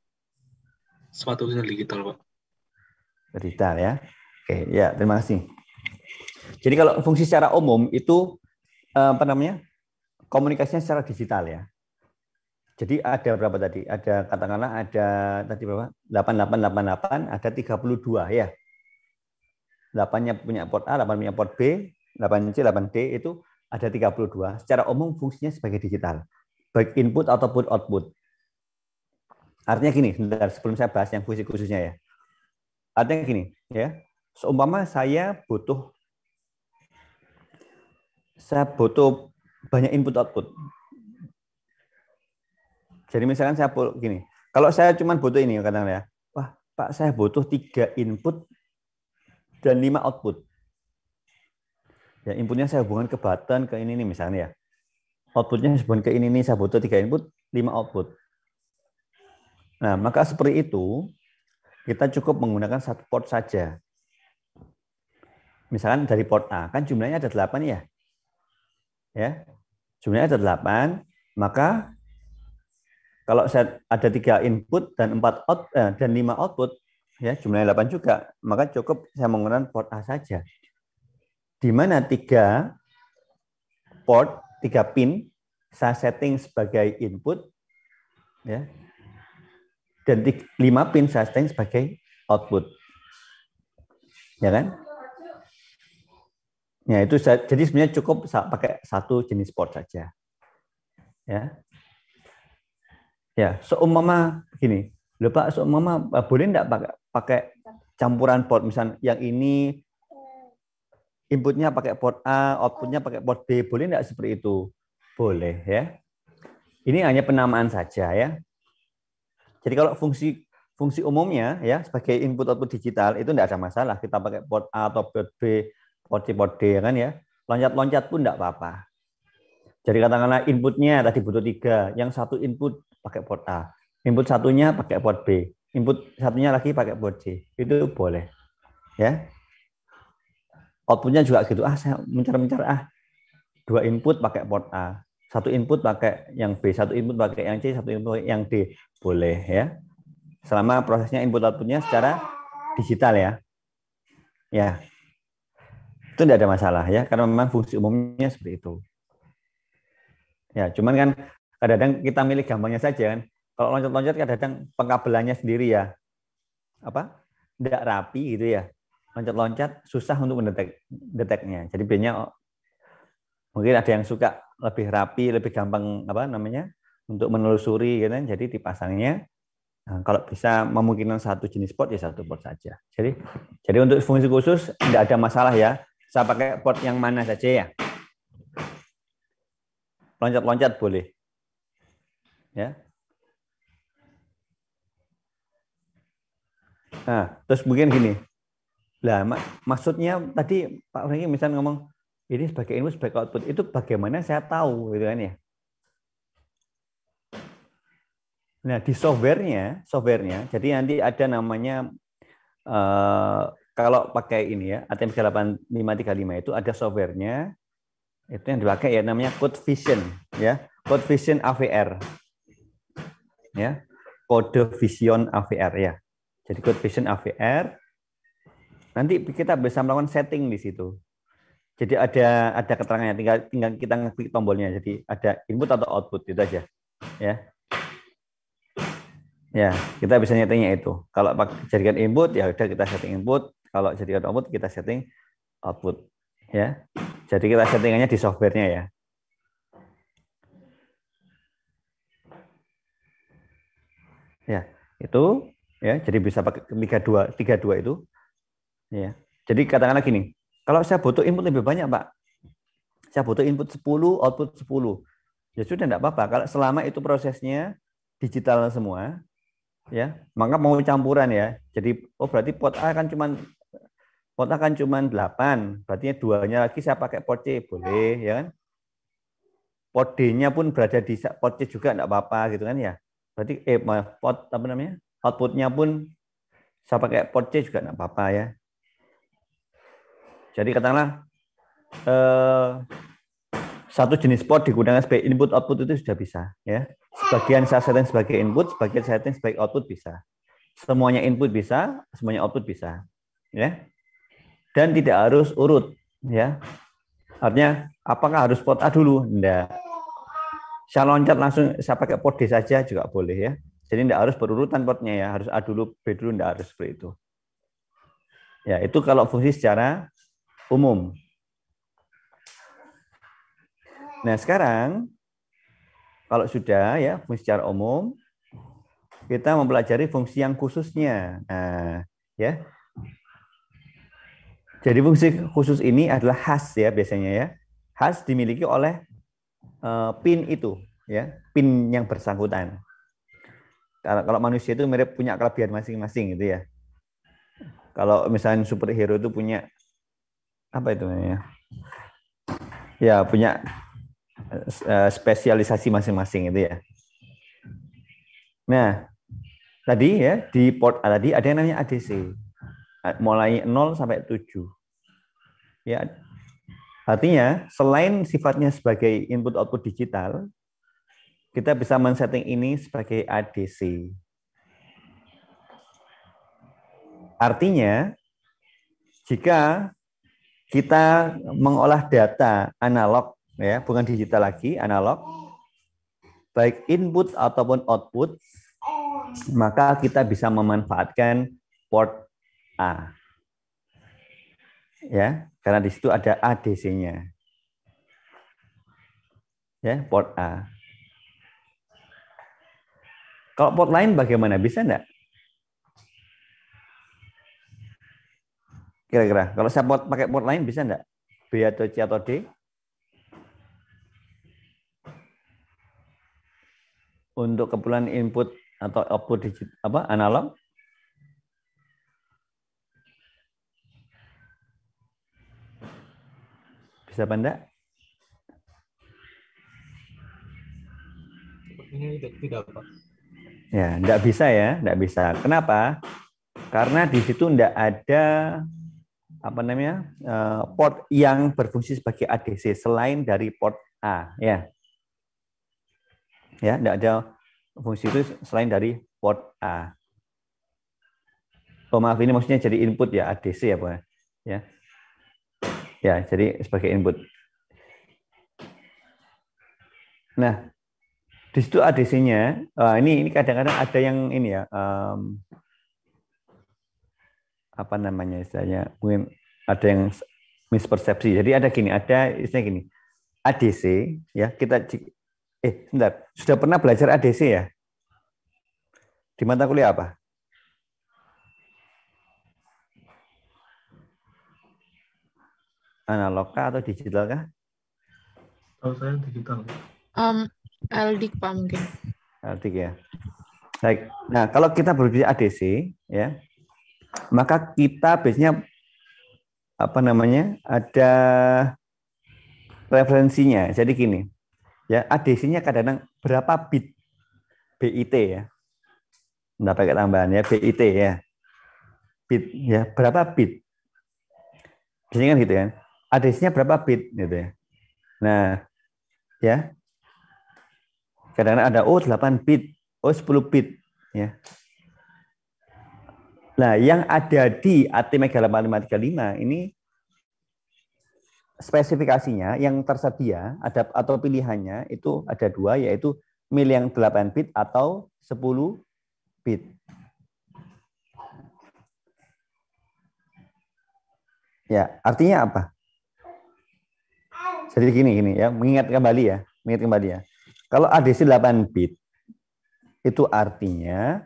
suatu sinyal digital, Pak. Digital ya. Oke, ya, terima kasih. Jadi kalau fungsi secara umum itu apa namanya? Komunikasinya secara digital ya. Jadi ada berapa tadi? Ada katakanlah ada tadi berapa? 8888, ada 32 ya. 8-nya punya port A, 8 punya port B, 8C, 8D itu ada 32. Secara umum fungsinya sebagai digital. Baik input ataupun output. Artinya gini, sebentar sebelum saya bahas yang fungsi khususnya ya. Artinya gini, ya. Seumpama saya butuh banyak input output. Jadi misalkan saya gini, kalau saya cuma butuh ini katakanlah ya. Wah, Pak, saya butuh 3 input dan 5 output. Ya, inputnya saya hubungkan ke button, ke ini nih misalnya ya. Outputnya hubungan ke ini nih, saya butuh 3 input, 5 output. Nah, maka seperti itu, kita cukup menggunakan satu port saja. Misalkan dari port A, kan jumlahnya ada 8 ya. Ya, jumlahnya ada 8, maka kalau saya ada 3 input dan 5 output, ya jumlahnya 8 juga, maka cukup saya menggunakan port A saja. Di mana 3 port, 3 pin, saya setting sebagai input, ya, dan 5 pin saya setting sebagai output. Ya kan? Ya, itu jadi sebenarnya cukup pakai satu jenis port saja. Ya. Ya, seumpama begini. Loh Pak, so Mama boleh enggak pakai campuran port, misal yang ini inputnya pakai port A, outputnya pakai port B, boleh enggak seperti itu? Boleh ya. Ini hanya penamaan saja ya. Jadi kalau fungsi umumnya ya sebagai input output digital itu enggak ada masalah. Kita pakai port A atau port B, port D kan ya. Loncat-loncat pun enggak apa-apa. Jadi katakanlah inputnya tadi butuh 3, yang satu input pakai port A, input satunya pakai port B, input satunya lagi pakai port C, itu boleh. Ya, outputnya juga gitu. Saya mencar-mencar 2 input pakai port A, satu input pakai yang B, satu input pakai yang C, satu input pakai yang D, boleh ya. Selama prosesnya input outputnya secara digital ya. Ya, itu tidak ada masalah ya, karena memang fungsi umumnya seperti itu. Ya, cuman kan kadang-kadang kita milih gampangnya saja kan. Kalau loncat-loncat kadang-kadang pengkabelannya sendiri ya tidak rapi gitu ya. Loncat-loncat susah untuk mendeteknya. Jadi biasanya mungkin ada yang suka lebih rapi, lebih gampang untuk menelusuri gitu kan. Jadi dipasangnya kalau bisa memungkinkan satu jenis port ya satu port saja. Jadi untuk fungsi khusus tidak ada masalah ya. Saya pakai port yang mana saja ya. Loncat-loncat boleh. Ya. Nah, terus mungkin gini. Lah, maksudnya tadi Pak Franky misalnya ngomong ini sebagai input, sebagai output, itu bagaimana saya tahu gitu kan ya. Nah, di softwarenya, jadi nanti ada namanya kalau pakai ini ya, ATM 8535 itu ada softwarenya, itu yang dipakai ya namanya CodeVision ya, CodeVision AVR. Ya. CodeVision AVR ya. Jadi CodeVision AVR nanti kita bisa melakukan setting di situ. Jadi ada keterangannya, tinggal kita ngeklik tombolnya. Jadi ada input atau output itu aja. Ya. Ya, kita bisa nyetingnya itu. Kalau jadikan input ya udah kita setting input, kalau jadikan output kita setting output. Ya. Jadi kita settingannya di softwarenya ya. Ya, itu ya, jadi bisa pakai 32 itu. Ya. Jadi katakanlah gini, kalau saya butuh input lebih banyak, Pak. Saya butuh input 10, output 10. Ya sudah enggak apa-apa. Kalau selama itu prosesnya digital semua, ya, maka mau campuran ya. Jadi berarti port A kan cuma 8, berarti 2-nya lagi saya pakai port C, boleh ya kan? Port D-nya pun berada di port C juga enggak apa-apa gitu kan ya. Berarti port outputnya pun saya pakai port C juga enggak apa-apa ya. Jadi katakanlah satu jenis port digunakan sebagai input output itu sudah bisa ya. Sebagian saya setting sebagai input, sebagian saya setting sebagai output bisa. Semuanya input bisa, semuanya output bisa. Ya. Dan tidak harus urut ya. Artinya apakah harus port A dulu? Enggak. Saya loncat langsung saya pakai port D saja juga boleh ya. Jadi tidak harus berurutan portnya ya, harus A dulu, B dulu, tidak harus seperti itu. Ya, itu kalau fungsi secara umum. Nah, sekarang kalau sudah ya fungsi secara umum, kita mempelajari fungsi yang khususnya. Nah, ya. Jadi fungsi khusus ini adalah khas ya biasanya ya. Khas dimiliki oleh pin itu ya, pin yang bersangkutan. Kalau manusia itu mirip punya kelebihan masing-masing gitu ya. Kalau misalnya superhero itu punya apa itu namanya? Ya, punya spesialisasi masing-masing itu ya. Nah, tadi ya di port A tadi ada yang namanya ADC. Mulai 0 sampai 7. Ya. Artinya selain sifatnya sebagai input output digital, kita bisa men-setting ini sebagai ADC. Artinya, jika kita mengolah data analog, ya, bukan digital lagi, analog, baik input ataupun output, maka kita bisa memanfaatkan port A. Ya, karena di situ ada ADC-nya. Ya, port A. Kalau port lain bagaimana? Bisa enggak? Kira-kira. Kalau saya pakai port lain bisa enggak? B atau C atau D? Untuk keperluan input atau output digit apa analog? Bisa apa enggak? Sepertinya tidak, Pak. Ya, enggak bisa ya, enggak bisa. Kenapa? Karena di situ enggak ada apa namanya port yang berfungsi sebagai ADC selain dari port A, ya. Ya, enggak ada fungsi itu selain dari port A. Oh maaf, ini maksudnya jadi input ya, ADC ya Pak. Ya. Ya, jadi sebagai input. Nah, di situ ADC-nya, ini kadang-kadang ada yang ini ya, apa namanya istilahnya, mungkin ada yang mispersepsi. Jadi ada gini, ada istilah gini, ADC ya kita sebentar, sudah pernah belajar ADC ya? Di mata kuliah apa? Analog kah atau digital kah? Tahu saya digital. LDIC Pak mungkin. LDIC ya. Baik. Nah, kalau kita berbicara ADC ya, maka kita biasanya apa namanya? Ada referensinya. Jadi gini, ya ADC-nya kadang-kadang berapa bit BIT ya. Nggak pakai tambahan ya, BIT ya. Bit ya, berapa bit? Biasanya kan gitu kan. ADC-nya berapa bit gitu ya. Nah, ya. Kadang-kadang ada 8 bit, 10 bit ya. Nah, yang ada di ATmega 8535 ini spesifikasinya yang tersedia ada atau pilihannya itu ada dua, yaitu mil yang 8 bit atau 10 bit. Ya, artinya apa? Jadi gini ya, mengingat kembali ya. Kalau ADC 8 bit itu artinya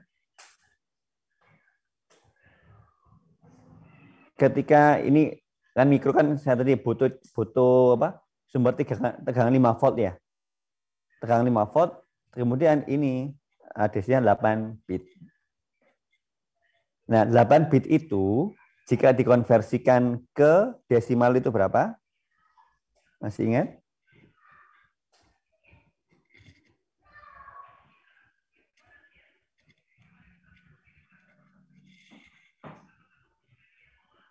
ketika ini kan mikro kan saya tadi butuh apa? Sumber tegangan 5 volt ya. Tegangan 5 volt, kemudian ini ADC-nya 8 bit. Nah, 8 bit itu jika dikonversikan ke desimal itu berapa? Masih ingat?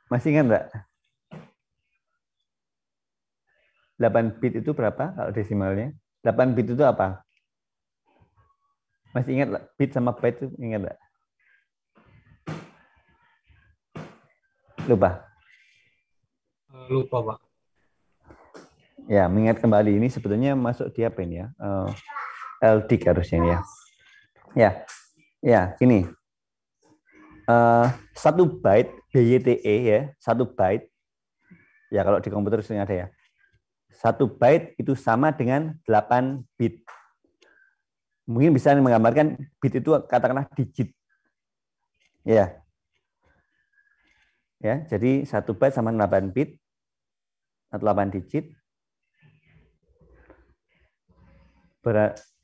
Masih ingat enggak? 8 bit itu berapa kalau desimalnya? 8 bit itu apa? Masih ingat bit sama byte itu ingat enggak? Lupa? Lupa, Pak. Ya, mengingat kembali ini sebetulnya masuk di apa ini ya? LDIC harusnya ya. Ya, gini. 1 byte BYTE ya, 1 byte. Ya, kalau di komputer sering ada ya. 1 byte itu sama dengan 8 bit. Mungkin bisa menggambarkan bit itu katakanlah digit. Ya. Ya, jadi 1 byte sama 8 bit atau 8 digit.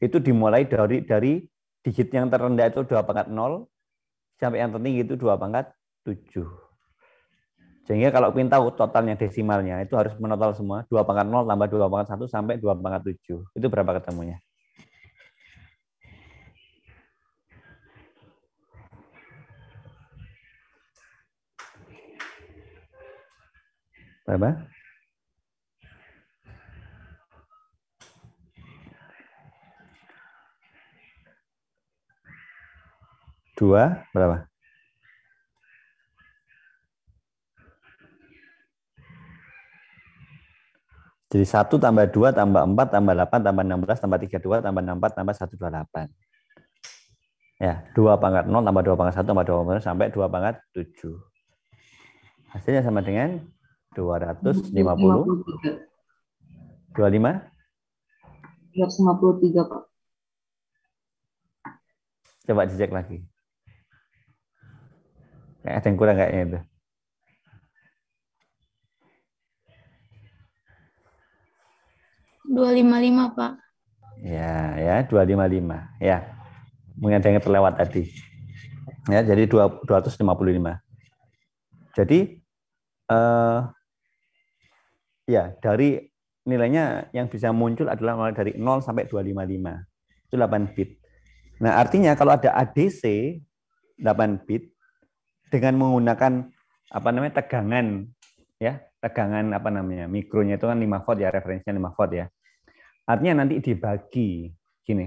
Itu dimulai dari digit yang terendah itu 2/0 sampai yang tertinggi itu 2/7. Sehingga kalau ingin tahu totalnya desimalnya itu harus menotal semua 2/0 tambah 2/1 sampai 2/7. Itu berapa ketemunya? Berapa? Dua berapa? Jadi 1 tambah 2 tambah 4 tambah 8 tambah 16 tambah 32 tambah 64 tambah 128. Ya, 2/0 tambah 2/1 tambah 2/1 sampai 2/7. Hasilnya sama dengan 250. 25? 253, Pak. Coba dicek lagi. Kayak ada yang kurang kayaknya itu. .255 Pak. Ya, 255. Ya, mungkin ada yang terlewat tadi. Ya, jadi 255. Jadi ya dari nilainya yang bisa muncul adalah mulai dari 0 sampai 255. Itu 8 bit. Nah, artinya kalau ada ADC 8 bit dengan menggunakan tegangan ya, tegangan mikronya itu kan 5 volt ya, referensinya 5 volt ya. Artinya nanti dibagi gini.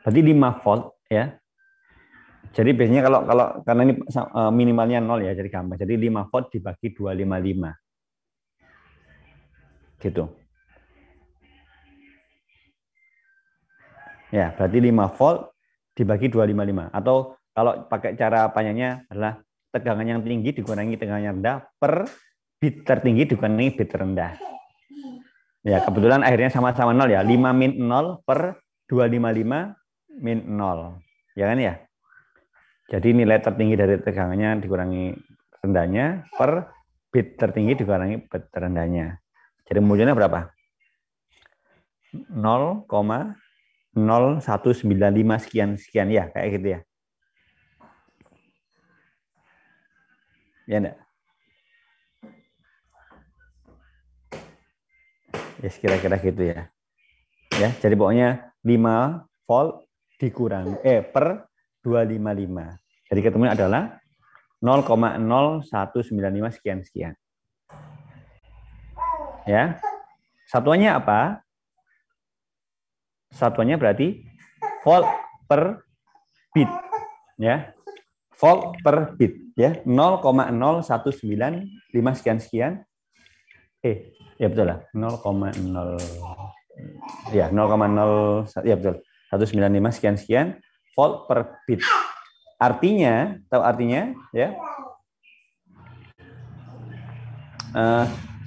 Berarti 5 volt ya. Jadi biasanya kalau karena ini minimalnya 0 ya, jadi gampang. Jadi 5 volt dibagi 255. Gitu. Ya, berarti 5 volt dibagi 255. Atau kalau pakai cara apanya adalah tegangan yang tinggi dikurangi tegangan yang rendah per bit tertinggi dikurangi bit terendah. Ya, kebetulan akhirnya sama-sama 0 ya. 5 min 0 per 255 min 0. Ya kan ya? Jadi nilai tertinggi dari tegangannya dikurangi rendahnya per bit tertinggi dikurangi bit terendahnya. Jadi munculnya berapa? 0,0195 sekian ya, kayak gitu ya. Ya enggak? Ya kira-kira gitu ya. Ya, jadi pokoknya 5 volt dikurangi per 255. Jadi ketemunya adalah 0,0195 sekian. Ya. Satuannya apa? Satuannya berarti volt per bit. Ya. Volt per bit ya. 0,0195 sekian. Ya betul lah. 0,0 ya 0,0 ya betul. 195 sekian volt per bit. Artinya, tahu artinya ya?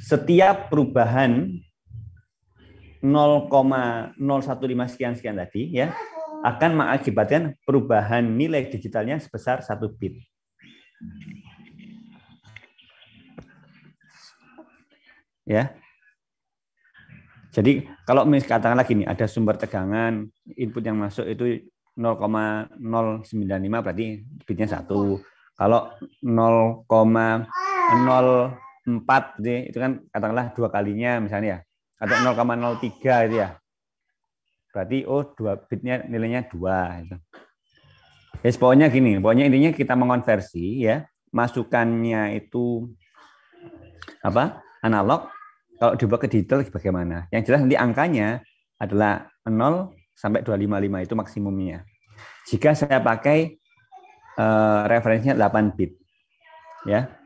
Setiap perubahan 0,015 sekian tadi ya akan mengakibatkan perubahan nilai digitalnya sebesar 1 bit. Ya. Jadi kalau misalkan lagi nih ada sumber tegangan input yang masuk itu 0,095 berarti bitnya 1. Kalau 0,04 itu kan katakanlah 2 kalinya misalnya ya. Atau 0,03 itu ya. Berarti 2 bitnya nilainya 2 itu. Ya, pokoknya gini, pokoknya intinya kita mengonversi ya, masukannya itu analog, kalau diubah ke digital bagaimana? Yang jelas nanti angkanya adalah 0 sampai 255 itu maksimumnya. Jika saya pakai referensinya 8 bit. Ya.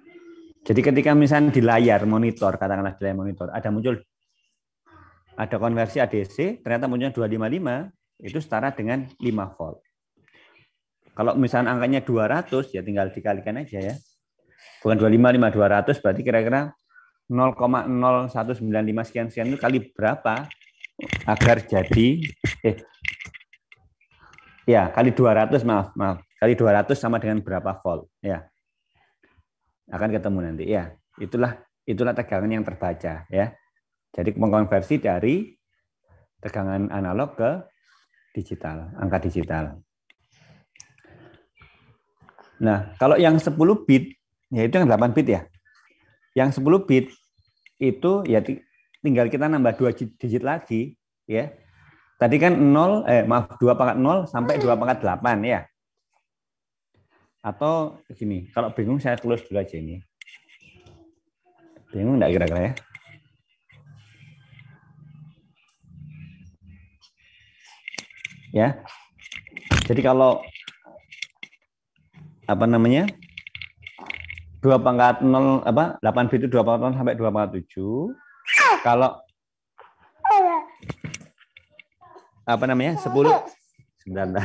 Jadi ketika misalnya di layar monitor, katakanlah di layar monitor, ada konversi ADC, ternyata munculnya 255, itu setara dengan 5 volt. Kalau misalnya angkanya 200, ya tinggal dikalikan aja ya. Bukan 255, 200, berarti kira-kira 0,0195 sekian itu kali berapa agar jadi kali 200 maaf kali 200 sama dengan berapa volt ya, akan ketemu nanti ya. Itulah tegangan yang terbaca ya. Jadi mengkonversi dari tegangan analog ke digital, angka digital. Nah, kalau yang 10 bit ya itu yang 8 bit ya. Yang 10 bit itu ya tinggal kita nambah 2 digit lagi ya. Tadi kan 2 pangkat 0 sampai 2 pangkat 8 ya. Atau gini, kalau bingung saya tulis dulu aja ini. Bingung enggak kira-kira ya? Ya. Jadi kalau 2 pangkat 0 8 bit itu 2 pangkat 0 sampai 2 pangkat 7. Kalau 10 sebentar.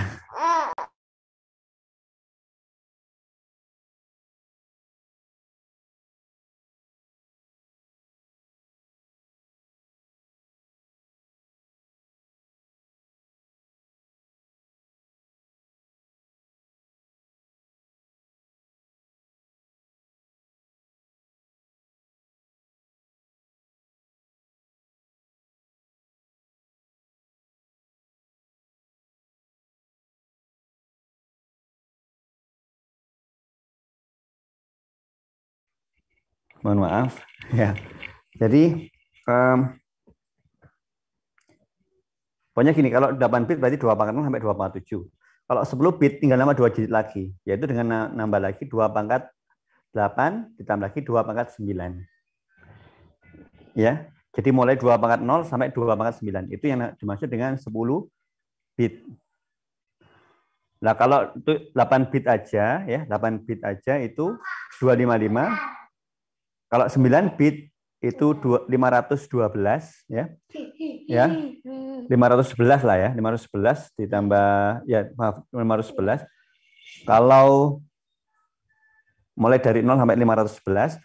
Mohon maaf. Ya. Jadi pokoknya gini, kalau 8 bit berarti 2 pangkat 0 sampai 2 pangkat 7. Kalau 10 bit tinggal nambah 2 digit lagi, yaitu dengan nambah lagi 2 pangkat 8 ditambah lagi 2 pangkat 9. Ya. Jadi mulai 2 pangkat 0 sampai 2 pangkat 9. Itu yang dimaksud dengan 10 bit. Nah, kalau itu 8 bit aja ya, 8 bit aja itu 255. Kalau 9 bit itu 512 ya. Ya. 511 lah ya, 511 ditambah ya maaf 511. Kalau mulai dari 0 sampai 511,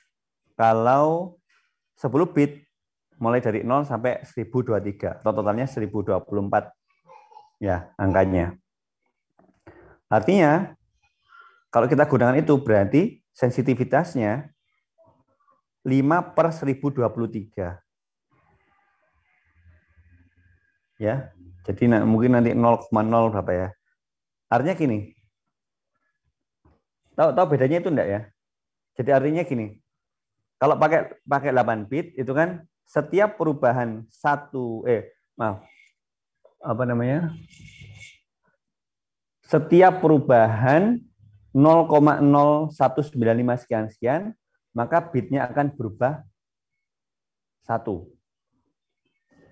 kalau 10 bit mulai dari 0 sampai 1023, atau totalnya 1024 ya angkanya. Artinya kalau kita gunakan itu berarti sensitivitasnya 5/1023. Ya, jadi mungkin nanti 0,0 berapa ya? Artinya gini. Tahu bedanya itu enggak ya? Jadi artinya gini. Kalau pakai 8 bit itu kan setiap perubahan setiap perubahan 0,0195 sekian, maka bitnya akan berubah 1.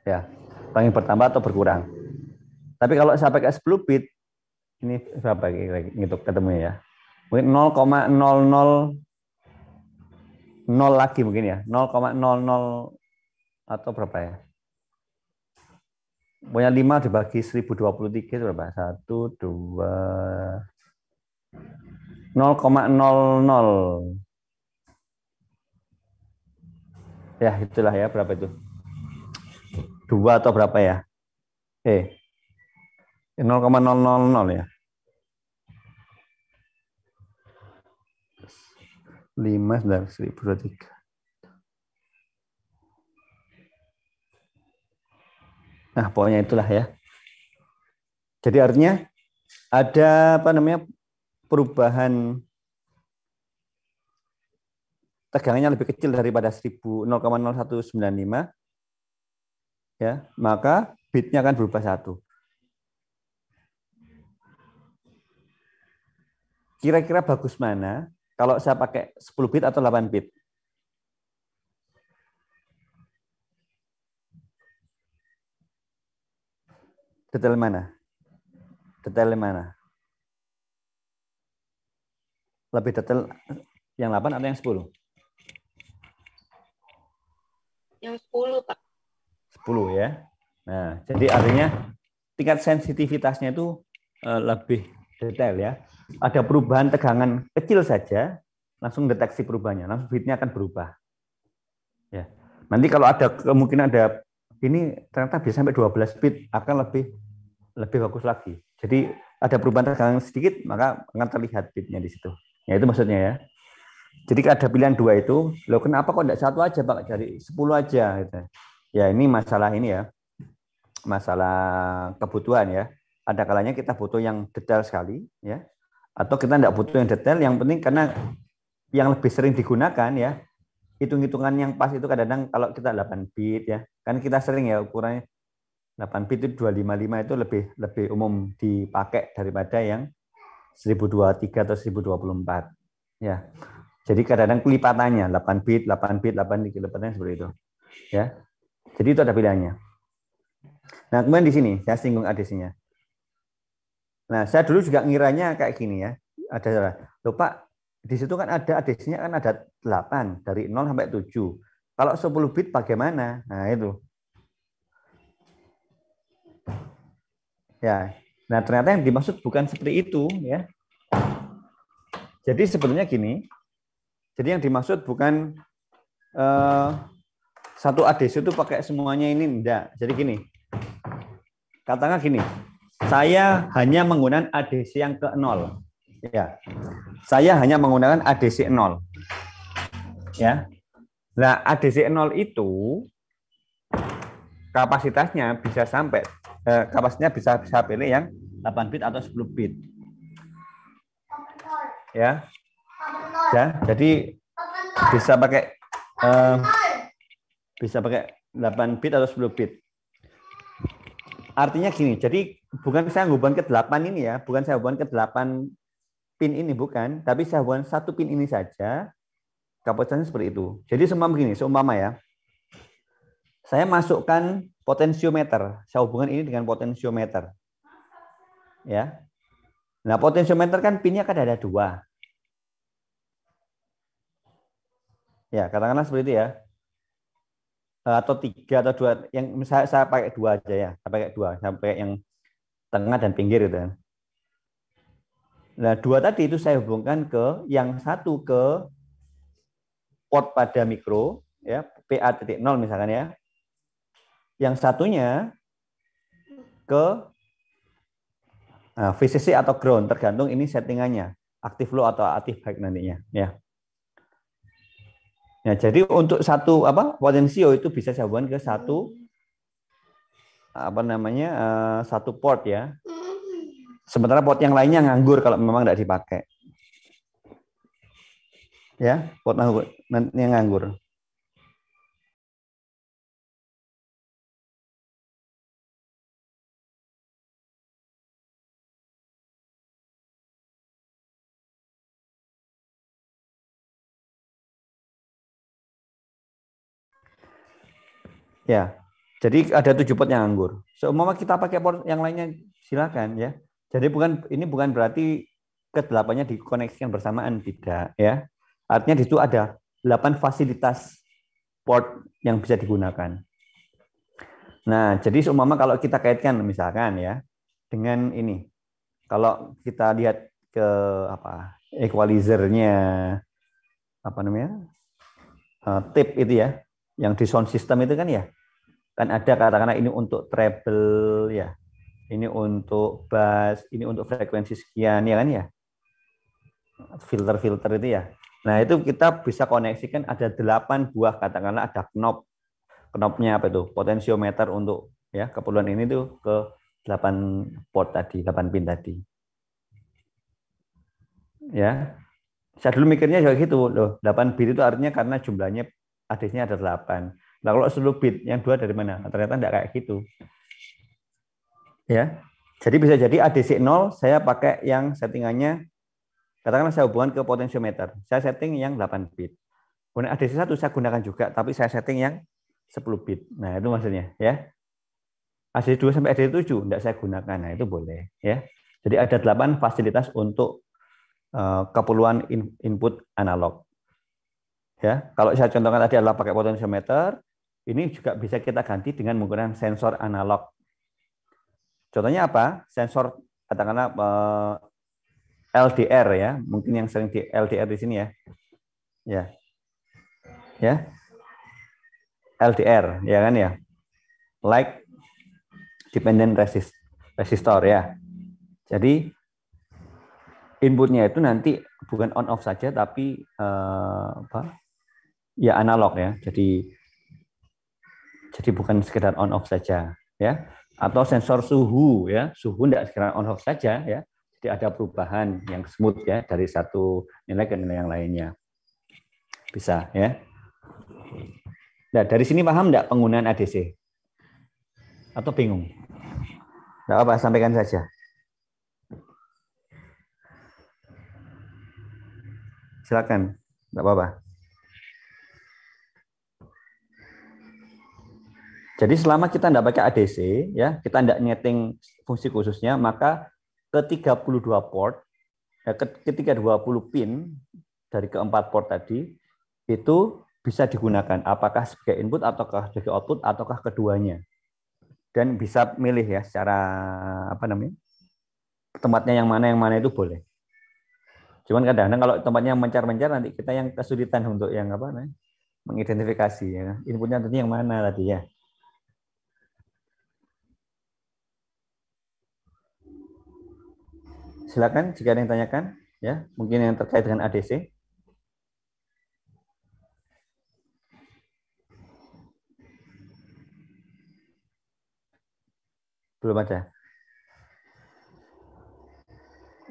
Ya. Yang bertambah atau berkurang. Tapi kalau saya pakai 10 bit, ini berapa gitu ketemunya ya? Mungkin 0,00 lagi mungkin ya, 0,00 atau berapa ya? Pokoknya 5 dibagi 1023 itu berapa? 1, 2, 0,00. Ya, itulah ya, berapa itu? 2 atau berapa ya? 0,000 ya. 5 dari 1023. Nah, pokoknya itulah ya. Jadi artinya ada perubahan tegangannya lebih kecil daripada 0,0195 ya, maka bitnya akan berubah 1. Kira-kira bagus mana kalau saya pakai 10 bit atau 8 bit? Detail mana? Detail mana? Lebih detail yang 8 atau yang 10? Yang 10, Pak. 10 ya. Nah, jadi artinya tingkat sensitivitasnya itu lebih detail ya. Ada perubahan tegangan kecil saja, langsung deteksi perubahannya, langsung bitnya akan berubah. Ya. Nanti kalau ada kemungkinan ada ini ternyata bisa sampai 12 bit akan lebih bagus lagi. Jadi ada perubahan tegangan sedikit maka akan terlihat bitnya di situ. Ya itu maksudnya ya. Jadi ada pilihan 2 itu. Loh kenapa kok enggak 1 aja Pak, cari 10 aja gitu. Ya ini masalah ini ya. Masalah kebutuhan ya. Ada kalanya kita butuh yang detail sekali ya. Atau kita enggak butuh yang detail, yang penting karena yang lebih sering digunakan ya. Hitung-hitungan yang pas itu kadang-kadang kalau kita 8 bit ya. Kan kita sering ya ukurannya 8 bit itu 255 itu lebih umum dipakai daripada yang 1023 atau 1024. Ya. Jadi kadang-kadang kelipatannya 8 bit, 8 bit, 8 bit kelipatannya seperti itu. Ya. Jadi itu ada pilihannya. Nah, kemudian di sini saya singgung ADC-nya. Nah, saya dulu juga ngiranya kayak gini ya. Ada loh Pak, di situ kan ada ADC-nya kan ada 8 dari 0 sampai 7. Kalau 10 bit bagaimana? Nah, itu. Ya. Nah, ternyata yang dimaksud bukan seperti itu ya. Jadi sebetulnya gini. Jadi yang dimaksud bukan satu ADC itu pakai semuanya ini enggak. Jadi gini. Katakan gini. Saya hanya menggunakan ADC yang ke 0. Ya. Saya hanya menggunakan ADC 0. Ya. Nah, ADC 0 itu kapasitasnya bisa sampai kapasitasnya bisa pilih yang 8 bit atau 10 bit. Ya. Ya, jadi bisa pakai bisa pakai 8 bit atau 10 bit. Artinya gini, jadi bukan saya hubungan ke 8 ini ya, bukan saya hubungan ke 8 pin ini, bukan, tapi saya hubungan satu pin ini saja, kapasitasnya seperti itu. Jadi seumpama ya, saya masukkan potensiometer, saya hubungan ini dengan potensiometer. Ya. Nah, potensiometer kan pinnya kan ada 2. Ya, katakanlah seperti itu ya. Atau 3 atau 2, yang saya pakai 2 aja ya. Saya pakai 2, saya pakai yang tengah dan pinggir gitu kan. Nah, 2 tadi itu saya hubungkan ke yang satu ke port pada mikro ya, PA.0 misalkan ya. Yang satunya ke VCC atau ground, tergantung ini settingannya, aktif low atau aktif high nantinya ya. Nah, jadi untuk satu potensio itu bisa saya hubungkan ke satu satu port ya. Sementara port yang lainnya nganggur kalau memang tidak dipakai. Ya, port yang nganggur. Ya, jadi ada 7 port yang nganggur. Seumpama kita pakai port yang lainnya silakan ya. Jadi ini bukan berarti ke-8-nya dikoneksikan bersamaan, tidak ya. Artinya di situ ada 8 fasilitas port yang bisa digunakan. Nah, jadi seumpama kalau kita kaitkan misalkan ya dengan ini. Kalau kita lihat ke equalizer-nya tape itu ya, yang di sound system itu kan ya. Kan ada katakanlah ini untuk treble ya, ini untuk bass, ini untuk frekuensi sekian ya kan ya, filter itu ya. Nah itu kita bisa koneksikan ada 8 buah, katakanlah ada knobnya apa itu, potensiometer untuk ya keperluan ini tuh ke 8 port tadi, 8 pin tadi. Ya, saya dulu mikirnya juga gitu loh, 8 bit itu artinya karena jumlahnya ADC-nya ada 8. Nah, kalau 10 bit yang 2 dari mana? Nah, ternyata enggak kayak gitu. Ya. Jadi bisa jadi ADC 0 saya pakai yang settingannya, katakanlah saya hubungan ke potensiometer. Saya setting yang 8 bit. Kemudian ADC 1 saya gunakan juga, tapi saya setting yang 10 bit. Nah, itu maksudnya ya. ADC 2 sampai ADC 7 enggak saya gunakan. Nah, itu boleh ya. Jadi ada 8 fasilitas untuk keperluan input analog. Ya, kalau saya contohkan tadi adalah pakai potensiometer, ini juga bisa kita ganti dengan menggunakan sensor analog. Contohnya apa? Sensor katakanlah LDR ya, mungkin yang sering di LDR di sini ya. Ya. LDR ya kan ya. Like dependent resistor ya. Jadi inputnya itu nanti bukan on off saja tapi ya analog ya. Jadi bukan sekedar on off saja ya. Atau sensor suhu ya, suhu tidak sekedar on off saja ya. Jadi ada perubahan yang smooth ya dari satu nilai ke nilai yang lainnya. Bisa ya. Nah, dari sini paham enggak penggunaan ADC? Atau bingung? Enggak apa, sampaikan saja. Silakan, enggak apa-apa. Jadi selama kita tidak pakai ADC, ya, kita tidak nyeting fungsi khususnya, maka ke 32 port, ketika 20 pin dari keempat port tadi, itu bisa digunakan apakah sebagai input ataukah sebagai output ataukah keduanya. Dan bisa milih ya secara tempatnya yang mana itu boleh. Cuman kadang-kadang kalau tempatnya mencar-mencar nanti kita yang kesulitan untuk yang mengidentifikasi ya. Inputnya tadi yang mana tadi ya. Silakan jika ada yang tanyakan ya, mungkin yang terkait dengan ADC. Belum ada.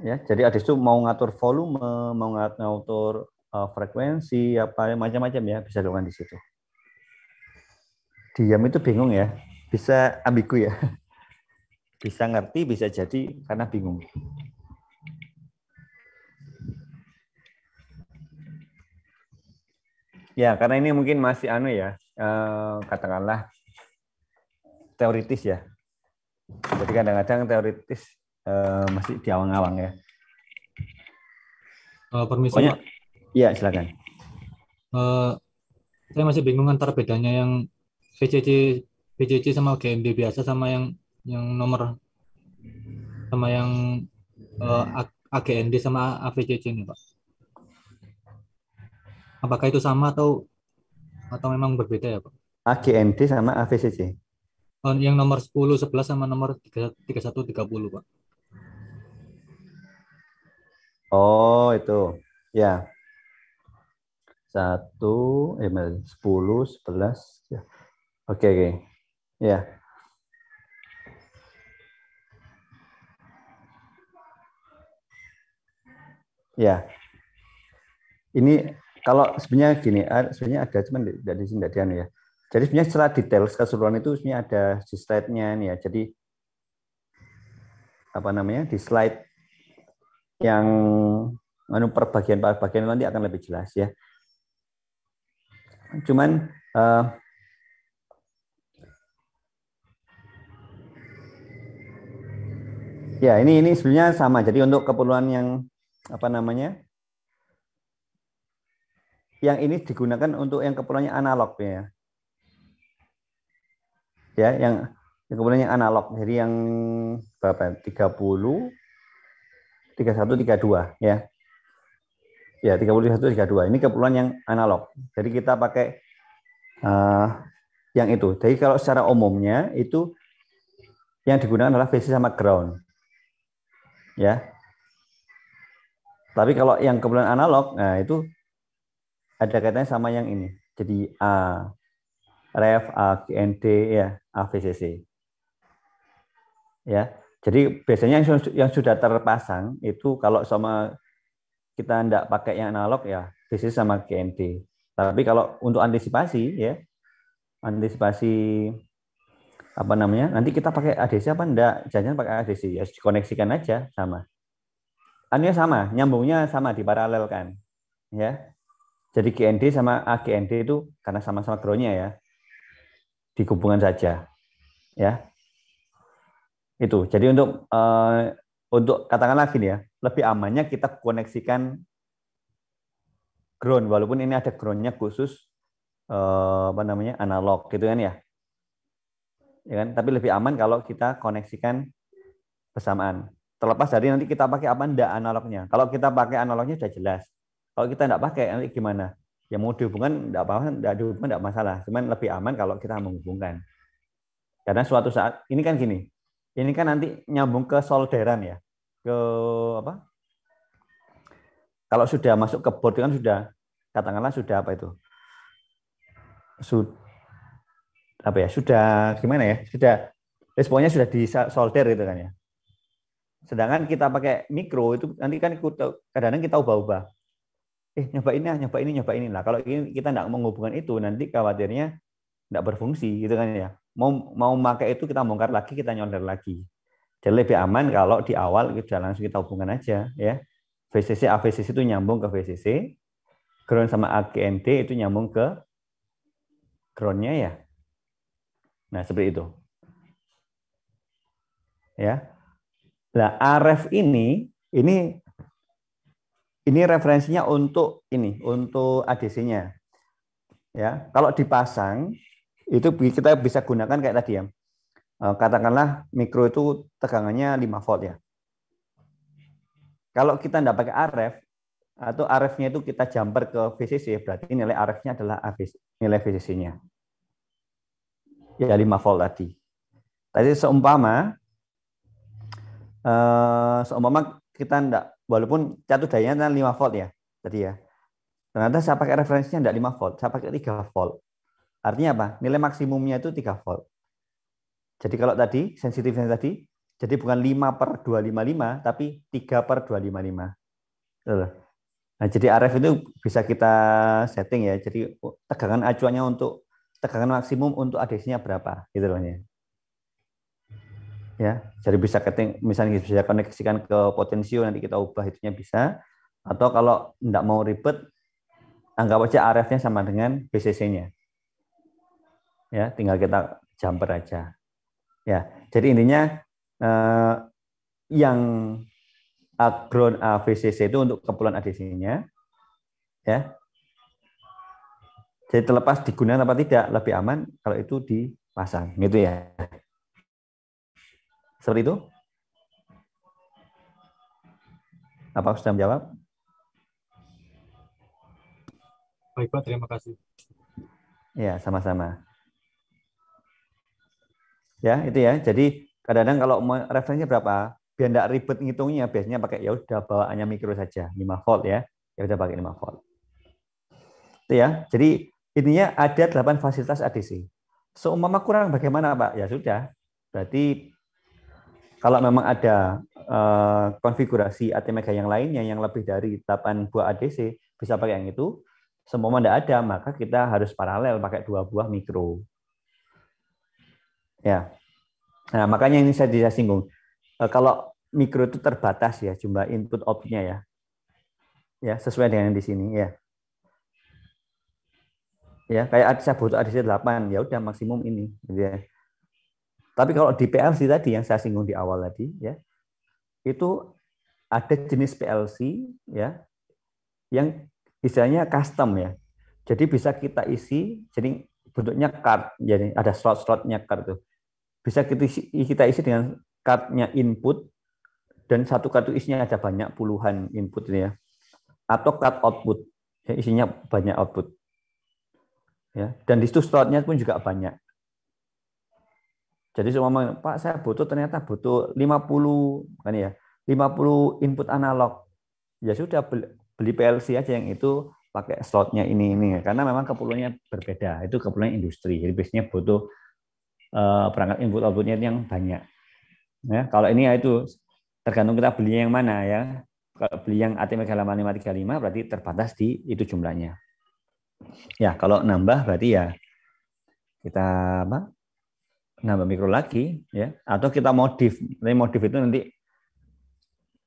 Ya, jadi ADC itu mau ngatur volume, mau ngatur frekuensi, apa macam-macam ya bisa dilakukan di situ. Diam itu bingung ya, bisa ambigu ya, bisa ngerti, bisa jadi karena bingung. Ya, karena ini mungkin masih katakanlah teoritis ya. Jadi kadang-kadang teoritis masih di awang-awang ya. Permisi, Pokoknya, Pak. iya silakan. Saya masih bingung antara bedanya yang VCC sama GND biasa sama yang nomor sama yang AGND sama AVCC ini, Pak. Apakah itu sama atau memang berbeda ya, Pak? AGND sama AVCC. Yang nomor 10, 11 sama nomor 31, 30, Pak. Oh, itu. Ya. 10, 11. Ya. Oke. Ya. Ya. Ini kalau sebenarnya gini, sebenarnya ada cuman tidak di sini tidak ya. Jadi sebenarnya secara detail keseluruhan itu sebenarnya ada di slide-nya nih ya. Jadi apa namanya? Di slide yang per bagian nanti akan lebih jelas ya. Cuman ya ini sebenarnya sama. Jadi untuk keperluan yang apa namanya? Yang ini digunakan untuk yang keperluannya analog ya. Ya, yang keperluannya analog. Jadi yang berapa? 30 31 32 ya. Ya, 31 32. Ini keperluan yang analog. Jadi kita pakai yang itu. Jadi kalau secara umumnya itu yang digunakan adalah VCC sama ground. Ya. Tapi kalau yang keperluan analog, nah itu ada kaitannya sama yang ini. Jadi A ref, AGND ya, AVCC. Ya. Jadi biasanya yang sudah terpasang itu kalau sama kita tidak pakai yang analog ya VCC sama GND. Tapi kalau untuk antisipasi ya, antisipasi apa namanya? Nanti kita pakai ADC apa enggak? Jangan pakai ADC ya, dikoneksikan aja sama. Anunya sama, nyambungnya sama diparalelkan. Ya. Jadi GND sama AGND itu karena sama-sama ground-nya ya. Dihubungkan saja. Ya. Itu. Jadi untuk katakanlah gini ya, lebih amannya kita koneksikan ground walaupun ini ada ground-nya khusus apa namanya? Analog gitu kan ya. Ya kan? Tapi lebih aman kalau kita koneksikan bersamaan. Terlepas dari nanti kita pakai apa enggak analognya. Kalau kita pakai analognya sudah jelas. Kalau kita enggak pakai nanti gimana? Ya mau dihubungkan enggak apa-apa, enggak dihubungkan enggak masalah. Cuman lebih aman kalau kita menghubungkan. Karena suatu saat ini kan gini. Ini kan nanti nyambung ke solderan ya. Ke apa? Kalau sudah masuk ke board kan sudah katakanlah sudah apa itu? Sudah gimana ya? Sudah responnya sudah di solder gitu kan ya. Sedangkan kita pakai mikro itu nanti kan kadang-kadang kita ubah-ubah. Nyoba ini. Nah, kalau ini kita tidak menghubungkan itu nanti khawatirnya tidak berfungsi gitu kan ya. Mau pakai itu kita bongkar lagi, kita nyolder lagi. Jadi lebih aman kalau di awal kita langsung kita hubungkan aja ya. VCC AVCC itu nyambung ke VCC, ground sama AGND itu nyambung ke ground-nya ya. Nah, seperti itu. Ya. Nah, RF ini referensinya untuk ADC-nya. Ya, kalau dipasang itu kita bisa gunakan kayak tadi ya. Katakanlah mikro itu tegangannya 5 volt ya. Kalau kita tidak pakai RF atau RF-nya itu kita jumper ke VCC, berarti nilai RF-nya adalah nilai VCC-nya. Ya 5 volt tadi. Tadi seumpama kita enggak, walaupun catur dayanya 5 volt ya tadi ya. Ternyata saya pakai referensinya enggak 5 volt, saya pakai 3 volt. Artinya apa? Nilai maksimumnya itu 3 volt. Jadi kalau tadi sensitifnya tadi, jadi bukan 5/255 tapi 3/255. Nah, jadi RF itu bisa kita setting ya. Jadi tegangan acuannya untuk tegangan maksimum untuk ADC-nya berapa gitu loh ya. Ya, jadi bisa misalnya bisa koneksikan ke potensio, nanti kita ubah itunya bisa. Atau kalau tidak mau ribet, anggap aja RF-nya sama dengan BCC-nya. Ya, tinggal kita jumper aja. Ya, jadi intinya yang ground VCC itu untuk keperluan ADC-nya, ya. Jadi terlepas digunakan apa tidak, lebih aman kalau itu dipasang, gitu ya. Seperti itu. Apa sudah menjawab? Baik Pak, terima kasih. Ya, sama-sama. Ya, itu ya. Jadi kadang-kadang kalau mau referensinya berapa, biar tidak ribet ngitungnya, biasanya pakai ya udah bawaannya mikro saja, 5 volt ya. Ya udah pakai 5 volt. Itu ya. Jadi intinya ada 8 fasilitas ADC. Seumpama kurang bagaimana, Pak? Ya sudah. Berarti kalau memang ada konfigurasi ATmega yang lainnya yang lebih dari 8 buah ADC, bisa pakai yang itu. Seumpama tidak ada, maka kita harus paralel pakai 2 buah mikro. Ya. Nah, makanya ini saya singgung. Kalau mikro itu terbatas ya jumlah input output-nya ya. Ya, sesuai dengan di sini ya. Ya, kayak saya butuh ADC 8, ya udah maksimum ini gitu ya. Tapi kalau di PLC tadi yang saya singgung di awal tadi ya, itu ada jenis PLC ya yang istilahnya custom ya. Jadi bisa kita isi, jadi bentuknya card, jadi ada slot-slotnya card tuh. Bisa kita isi dengan cardnya input, dan satu kartu isinya ada banyak puluhan input ini ya. Atau card output, ya, isinya banyak output. Ya, dan di situ slotnya pun juga banyak. Jadi semua Pak saya ternyata butuh 50 kan ya, 50 input analog. Ya sudah beli PLC aja yang itu pakai slotnya ini karena memang keperluannya berbeda. Itu keperluan industri. Jadi biasanya butuh perangkat input outputnya yang banyak. Ya, kalau ini ya itu tergantung kita beli yang mana ya. Kalau beli yang ATmega 8535 berarti terbatas di itu jumlahnya. Ya, kalau nambah berarti ya kita apa? Nambah mikro lagi ya, atau kita modif. Tapi modif itu nanti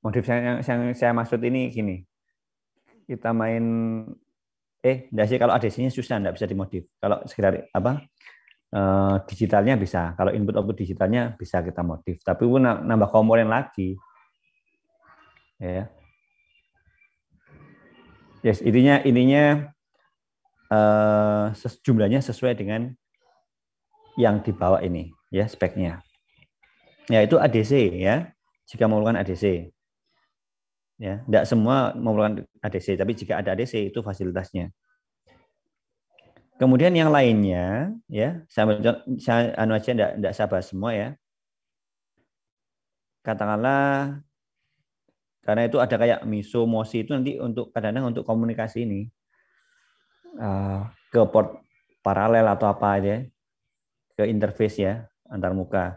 modif yang saya maksud ini gini. Kita main enggak sih, kalau ADC-nya susah, enggak bisa dimodif. Kalau sekedar apa? Digitalnya bisa. Kalau input output digitalnya bisa kita modif. Tapi pun nambah komponen lagi. Ya. Yes, intinya jumlahnya sesuai dengan yang dibawa ini ya speknya. Ya itu ADC ya. Jika memerlukan ADC. Ya, tidak semua memerlukan ADC, tapi jika ada ADC itu fasilitasnya. Kemudian yang lainnya ya, saya anu aja enggak saya bahas semua ya. Katakanlah karena itu ada kayak MISO, MOSI itu nanti untuk kadang-kadang untuk komunikasi ini ke port paralel atau apa aja, ke interface ya antar muka.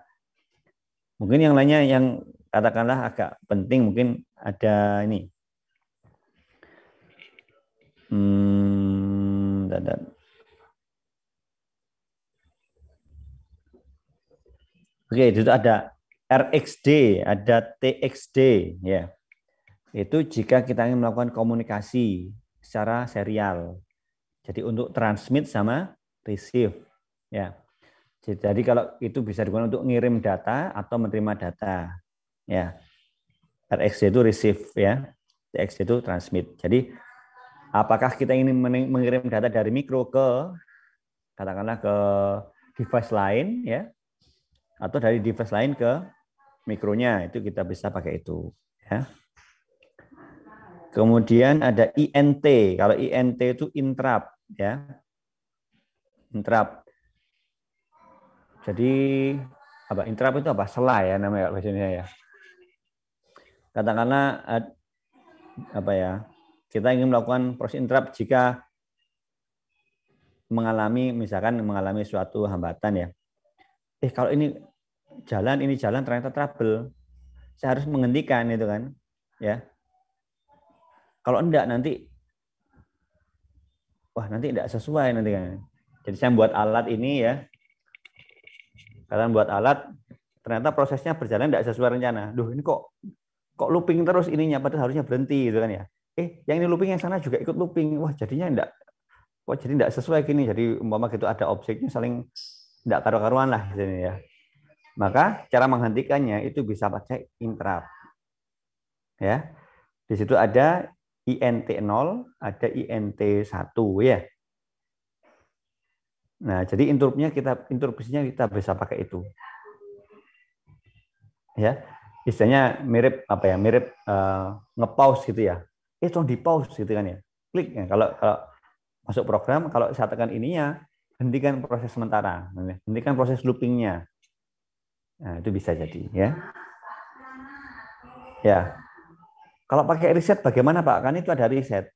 Mungkin yang lainnya yang katakanlah agak penting mungkin ada ini. Oke, itu ada RXD, ada TXD ya. Itu jika kita ingin melakukan komunikasi secara serial. Jadi untuk transmit sama receive ya. Jadi kalau itu bisa digunakan untuk ngirim data atau menerima data ya. RXD itu receive ya. TXD itu transmit. Jadi apakah kita ingin mengirim data dari mikro ke katakanlah ke device lain ya, atau dari device lain ke mikronya, itu kita bisa pakai itu ya. Kemudian ada INT. Kalau INT itu interrupt ya. Interrupt. Jadi apa interrupt itu apa? Sela ya namanya bahasa Indonesia ya. Katakanlah apa ya? Kita ingin melakukan proses interrupt jika misalkan mengalami suatu hambatan ya. Kalau ini jalan ternyata trouble. Saya harus menghentikan itu kan. Ya. Kalau enggak nanti enggak sesuai nanti kan. Jadi saya buat alat ini ya. Kalian buat alat, ternyata prosesnya berjalan enggak sesuai rencana. Duh, ini kok looping terus ininya, padahal harusnya berhenti gitu kan ya. Yang ini looping, yang sana juga ikut looping. Wah, jadinya enggak sesuai gini. Jadi umpama gitu ada objeknya saling enggak karu-karuan lah gitu ya. Maka cara menghentikannya itu bisa pakai interrupt. Ya. Di situ ada INT0, ada INT1 ya. Nah, jadi interupsinya kita bisa pakai itu. Ya. Istilahnya mirip mirip nge-pause gitu ya. Tolong di-pause gitu kan ya. Klik ya. Kalau masuk program, kalau saya tekan ininya, hentikan proses sementara, hentikan proses loopingnya. Nah, itu bisa jadi ya. Ya. Kalau pakai reset bagaimana Pak? Kan itu ada reset.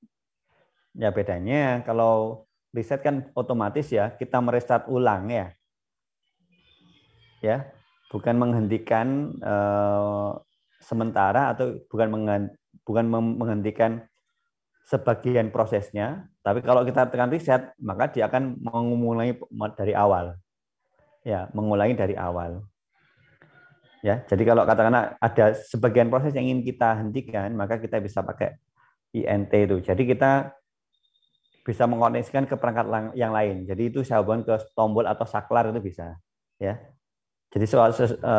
Ya bedanya kalau reset kan otomatis ya kita merestart ulang ya. Ya, bukan menghentikan sementara atau bukan menghentikan sebagian prosesnya, tapi kalau kita tekan reset maka dia akan mengulangi dari awal. Ya, mengulangi dari awal. Ya, jadi kalau katakanlah ada sebagian proses yang ingin kita hentikan, maka kita bisa pakai INT itu. Jadi kita bisa mengoneksikan ke perangkat yang lain. Jadi itu saya hubungkan ke tombol atau saklar itu bisa. Ya. Jadi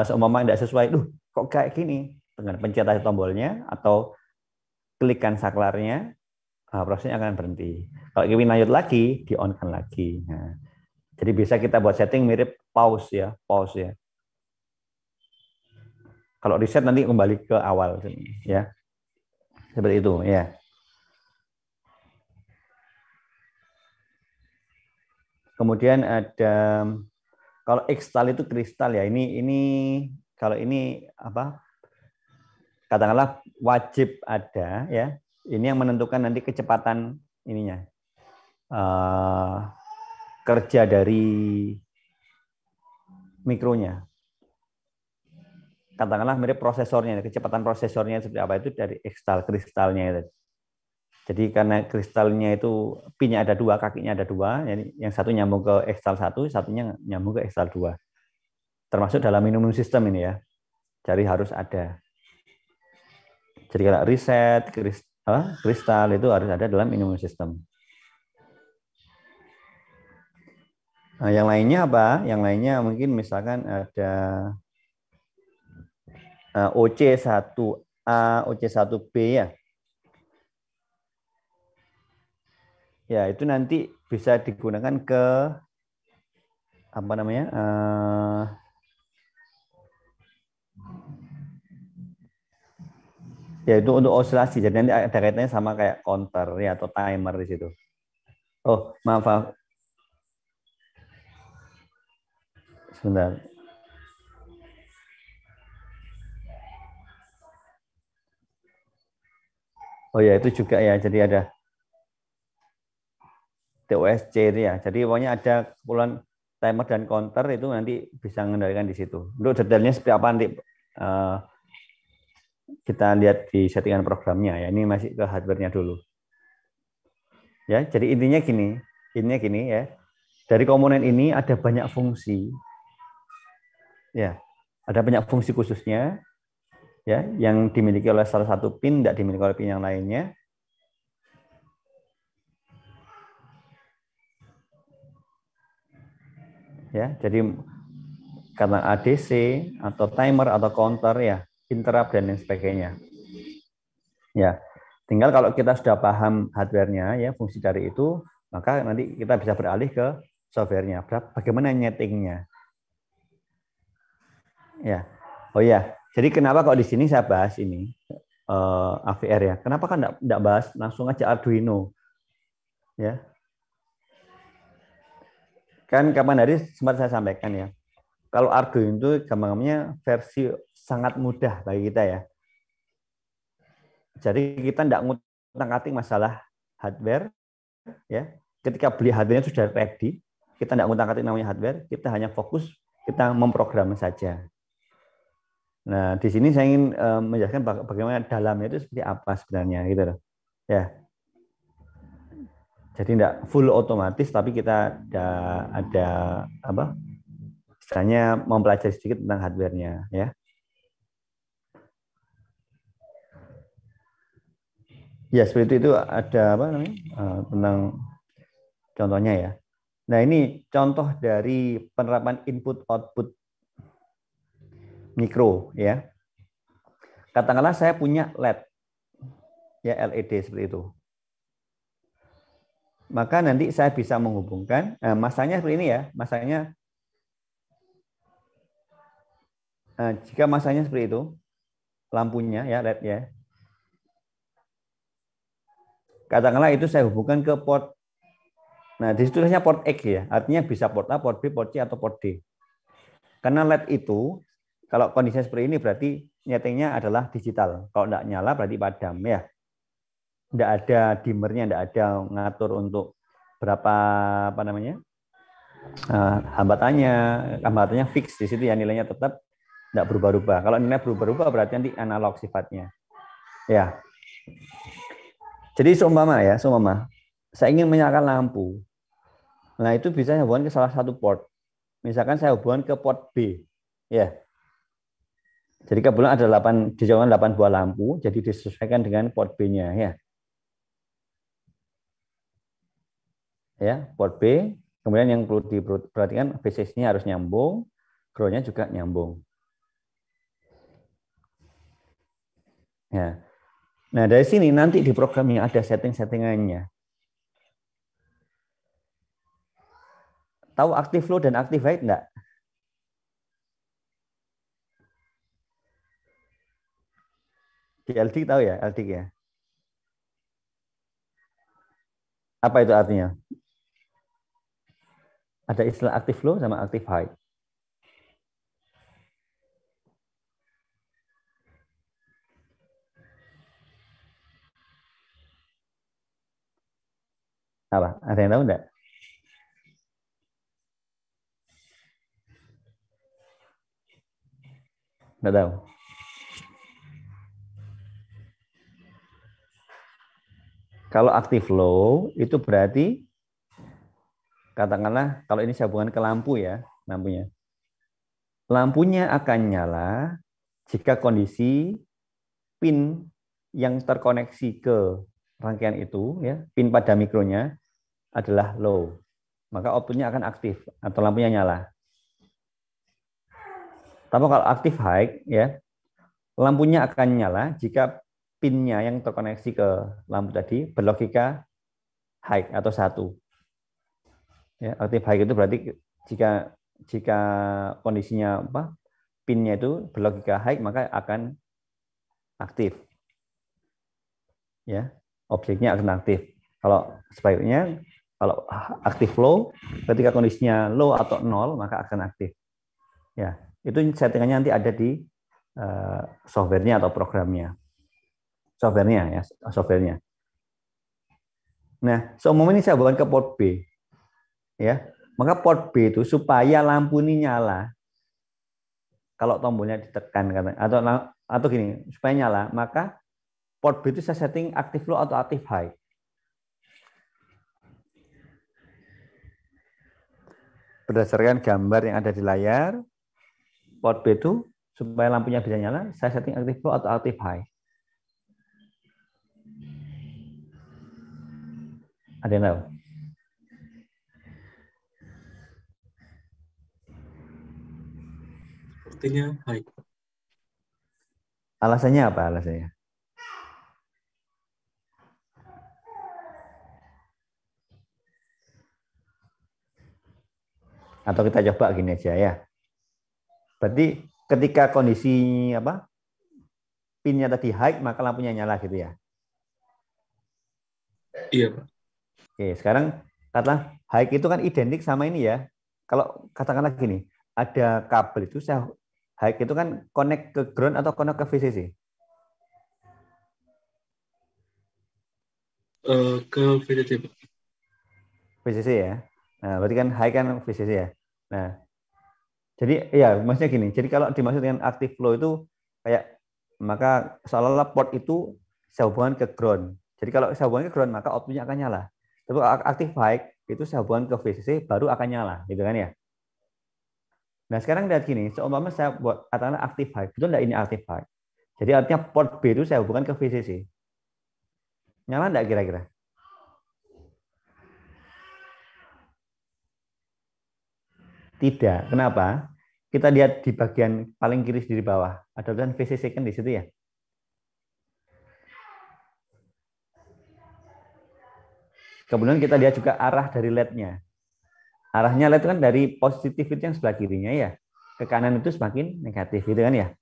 seumpama tidak sesuai, kok kayak gini, dengan pencet tombolnya atau klikkan saklarnya, prosesnya akan berhenti. Kalau ingin lanjut lagi, di-on-kan lagi. Nah, jadi bisa kita buat setting mirip pause ya. Kalau reset nanti kembali ke awal ya. Seperti itu ya. Kemudian ada kalau install itu kristal ya. Ini kalau ini apa? Katakanlah wajib ada ya. Ini yang menentukan nanti kecepatan ininya. Kerja dari mikronya. Katakanlah mirip prosesornya, kecepatan prosesornya seperti apa itu dari kristalnya itu. Jadi karena kristalnya itu pinnya ada dua, kakinya ada dua, yang satu nyambung ke X-Stal 1, satunya nyambung ke X-Stal 2. Termasuk dalam minimum system ini ya. Jadi harus ada. Jadi kalau reset kristal itu harus ada dalam minimum system. Nah, yang lainnya apa? Yang lainnya mungkin misalkan ada OC1A, OC1B ya. Ya, itu nanti bisa digunakan ke apa namanya? Ya itu untuk osilasi. Jadi nanti ada kaitannya sama kayak counter ya atau timer di situ. Oh, maaf. Sebentar. Oh ya, itu juga ya. Jadi ada TOSC itu ya. Jadi pokoknya ada kumpulan timer dan counter itu nanti bisa mengendalikan di situ. Untuk detailnya seperti apa nanti kita lihat di settingan programnya ya. Ini masih ke hardware-nya dulu. Ya, jadi intinya gini ya. Dari komponen ini ada banyak fungsi. Ya, ada banyak fungsi khususnya ya yang dimiliki oleh salah satu pin, tidak dimiliki oleh pin yang lainnya. Ya, jadi karena ADC atau timer atau counter ya, interrupt dan lain sebagainya. Ya, tinggal kalau kita sudah paham hardware-nya ya, fungsi dari itu, maka nanti kita bisa beralih ke software-nya. Bagaimana nyetingnya? Ya. Oh ya, jadi kenapa kalau di sini saya bahas ini AVR ya? Kenapa kan enggak bahas langsung aja Arduino? Ya. Kan kapan hari sempat saya sampaikan ya. Kalau Arduino itu gampangnya versi sangat mudah bagi kita ya. Jadi kita enggak ngutang-atik masalah hardware ya. Ketika beli hardware sudah ready, kita enggak ngutang-atik namanya hardware, kita hanya fokus kita memprogram saja. Nah, di sini saya ingin menjelaskan bagaimana dalamnya itu seperti apa sebenarnya gitu loh. Ya. Jadi tidak full otomatis, tapi kita ada apa? Misalnya mempelajari sedikit tentang hardware-nya, ya. Ya, seperti itu ada apa namanya? Tentang contohnya ya. Nah, ini contoh dari penerapan input output mikro ya. Katakanlah saya punya LED ya, LED seperti itu. Maka nanti saya bisa menghubungkan masanya seperti ini ya, masanya jika masanya seperti itu, lampunya ya LED ya. Katakanlah itu saya hubungkan ke port. Nah, di situ tulisnya port X ya, artinya bisa port A, port B, port C atau port D. Karena LED itu kalau kondisinya seperti ini berarti nyetingnya adalah digital. Kalau tidak nyala berarti padam ya. Tidak ada dimmernya, tidak ada ngatur untuk berapa apa namanya hambatannya fix di situ ya, nilainya tetap tidak berubah-ubah. Kalau nilai berubah-ubah berarti nanti analog sifatnya. Ya. Jadi seumpama saya ingin menyalakan lampu. Nah, itu bisa hubungan ke salah satu port. Misalkan saya hubungan ke port B. Ya. Jadi kebetulan ada 8 buah lampu, jadi disesuaikan dengan port B-nya ya. Ya, port B. Kemudian yang perlu diperhatikan VCC-nya harus nyambung, ground-nya juga nyambung. Ya. Nah, dari sini nanti di programnya ada setting-settingannya. Tahu active low dan active high enggak? Di LD tahu ya, LD ya. Apa itu artinya? Ada istilah active low sama active high. Apa? Ada yang tahu enggak? Enggak tahu. Kalau active low itu berarti katakanlah kalau ini saya hubungkan ke lampu ya, lampunya. Lampunya akan nyala jika kondisi pin yang terkoneksi ke rangkaian itu ya, pin pada mikronya adalah low. Maka outputnya akan aktif atau lampunya nyala. Tapi kalau aktif high ya, lampunya akan nyala jika pinnya yang terkoneksi ke lampu tadi berlogika high atau 1. Ya, aktif high itu berarti jika kondisinya apa? Pinnya itu berlogika high maka akan aktif. Ya, objeknya akan aktif. Kalau sebaliknya kalau aktif low, ketika kondisinya low atau 0 maka akan aktif. Ya, itu settingannya nanti ada di softwarenya atau programnya. Softwarenya. Nah, seumum ini saya hubungkan ke port B. Ya, maka port B itu supaya lampu ini nyala. Kalau tombolnya ditekan atau gini, supaya nyala, maka port B itu saya setting active low atau active high. Berdasarkan gambar yang ada di layar, port B itu supaya lampunya bisa nyala, saya setting active low atau active high. Ada yang tahu? Sepertinya high. Alasannya apa alasannya? Atau kita coba gini aja ya. Berarti ketika kondisi pinnya tadi high maka lampunya nyala gitu ya. Iya, Pak. Oke, sekarang kata high itu kan identik sama ini ya. Kalau katakanlah gini, ada kabel itu high itu kan connect ke ground atau connect ke VCC? Ke VCC, Pak. VCC ya. Nah, berarti kan high kan VCC ya. Nah, jadi ya maksudnya gini. Jadi kalau dimaksud dengan active flow itu kayak maka seolah-olah port itu saya hubungan ke ground. Jadi kalau saya hubungkan ke ground maka outputnya akan nyala. Tapi kalau active high itu saya hubungkan ke VCC baru akan nyala, gitu kan ya. Nah sekarang lihat gini, seumpama saya buat katakanlah active high, betul enggak ini active high? Jadi artinya port B itu saya hubungkan ke VCC. Nyala enggak kira-kira? Tidak. Kenapa? Kita lihat di bagian paling kiri di bawah. Ada tulisan VCC kan di situ ya. Kemudian kita lihat juga arah dari LED-nya. Arahnya LED kan dari positivity yang sebelah kirinya ya. Ke kanan itu semakin negatif gitu kan ya.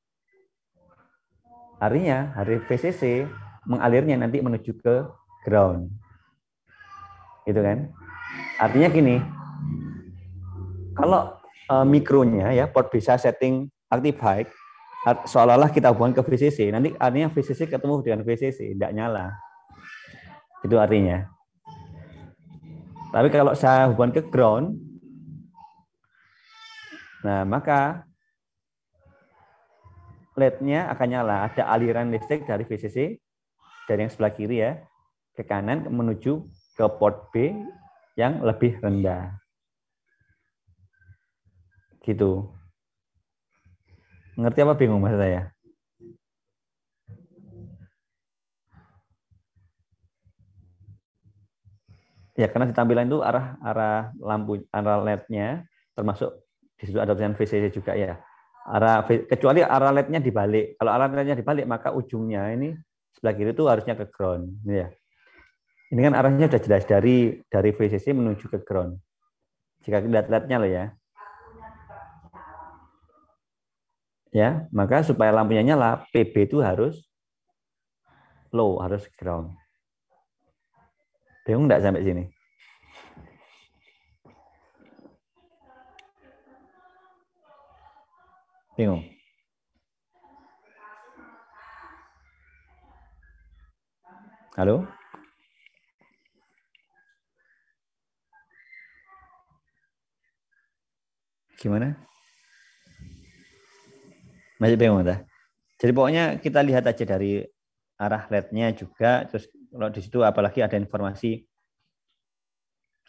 Artinya dari VCC mengalirnya nanti menuju ke ground. Gitu kan. Artinya gini, kalau mikronya ya port bisa setting active high, seolah-olah kita hubungkan ke VCC, nanti artinya VCC ketemu dengan VCC, tidak nyala. Itu artinya. Tapi kalau saya hubungkan ke ground, nah maka LED-nya akan nyala. Ada aliran listrik dari VCC, dari yang sebelah kiri ya, ke kanan menuju ke port B yang lebih rendah. Gitu. Ngerti apa bingung maksud saya? Ya, karena di tampilan itu arah lampu, arah LED-nya termasuk di situ ada tulisan VCC juga ya. Kecuali arah LED-nya dibalik. Kalau arah LED-nya dibalik, maka ujungnya ini sebelah kiri itu harusnya ke ground, ya. Ini kan arahnya sudah jelas dari VCC menuju ke ground. Jika lihat LED-nya loh ya. Ya, maka supaya lampunya nyala, PB itu harus low, harus ground. Bingung enggak sampai sini? Bingung? Halo? Gimana? Masih bingung dah? Jadi pokoknya kita lihat aja dari arah LED-nya juga, terus kalau di situ apalagi ada informasi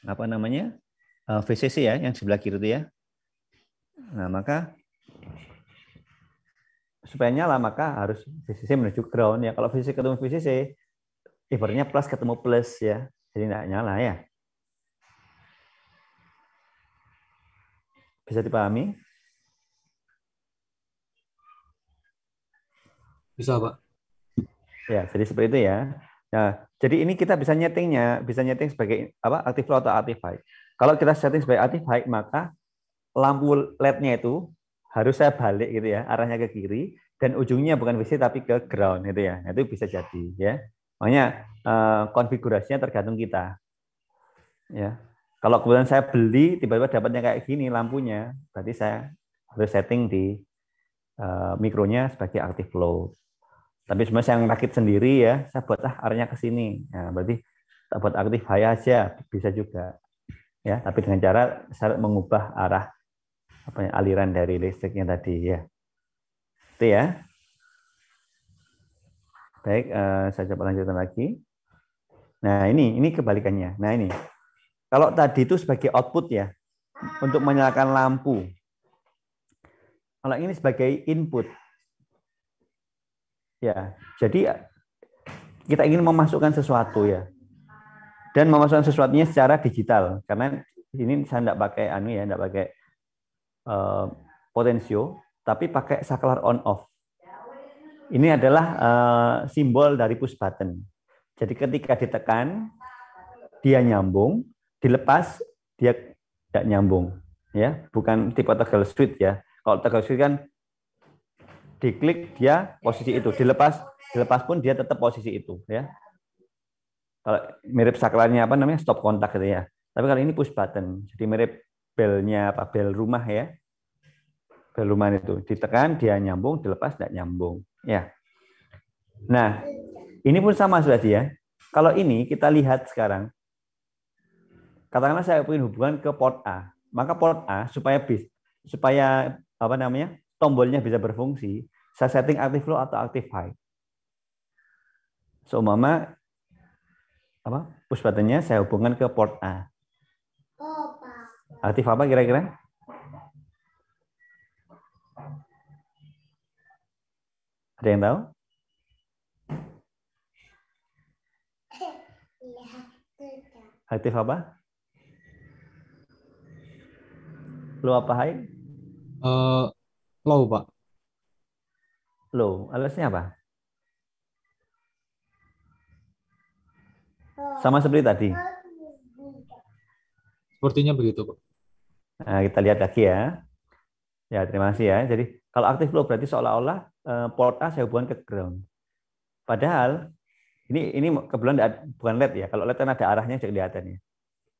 apa namanya VCC ya, yang sebelah kiri itu ya. Nah maka supaya nyala maka harus VCC menuju ground ya. Kalau VCC ketemu VCC, ibaratnya plus ketemu plus ya, jadi nggak nyala ya. Bisa dipahami? Bisa, Pak. Ya, jadi seperti itu ya. Nah, jadi ini kita bisa nyetingnya, bisa nyeting sebagai apa? Active low atau active high. Kalau kita setting sebagai active high, maka lampu LED-nya itu harus saya balik gitu ya, arahnya ke kiri dan ujungnya bukan VCC tapi ke ground gitu ya. Nah, itu bisa jadi ya. Makanya konfigurasinya tergantung kita. Ya. Kalau kemudian saya beli tiba-tiba dapatnya kayak gini lampunya, berarti saya harus setting di mikronya sebagai active low. Tapi sebenarnya saya rakit sendiri ya, saya buat arahnya ke sini. Nah, berarti tak buat aktif high aja bisa juga. Ya, tapi dengan cara saya mengubah arah aliran dari listriknya tadi ya. Itu ya. Baik, saya coba lanjutkan lagi. Nah, ini kebalikannya. Nah, ini. Kalau tadi itu sebagai output ya, untuk menyalakan lampu. Kalau ini sebagai input. Ya, jadi kita ingin memasukkan sesuatu ya, dan memasukkan sesuatunya secara digital karena ini saya tidak pakai tidak pakai potensio, tapi pakai saklar on off. Ini adalah simbol dari push button. Jadi ketika ditekan dia nyambung, dilepas dia tidak nyambung, ya, bukan tipe toggle switch ya. Kalau toggle switch kan diklik dia posisi itu, dilepas pun dia tetap posisi itu ya. Kalau mirip saklarnya stop kontak gitu ya. Tapi kalau ini push button, jadi mirip belnya bel rumah ya. Bel rumah itu ditekan dia nyambung, dilepas tidak nyambung ya. Nah, ini pun sama sudah ya. Kalau ini kita lihat sekarang. Katakanlah saya punya hubungan ke port A, maka port A supaya tombolnya bisa berfungsi, saya setting active low atau active high. Seumpama push buttonnya saya hubungkan ke port A. Aktif apa kira-kira? Ada yang tahu? Aktif apa? Low apa high? Low, Pak. Low. Alasnya apa? Sama seperti tadi. Sepertinya begitu, Pak. Nah, kita lihat lagi ya. Ya, terima kasih ya. Jadi kalau aktif low berarti seolah-olah port A saya hubungkan ke ground. Padahal ini kebetulan bukan LED ya. Kalau LED kan ada arahnya sudah kelihatan ya.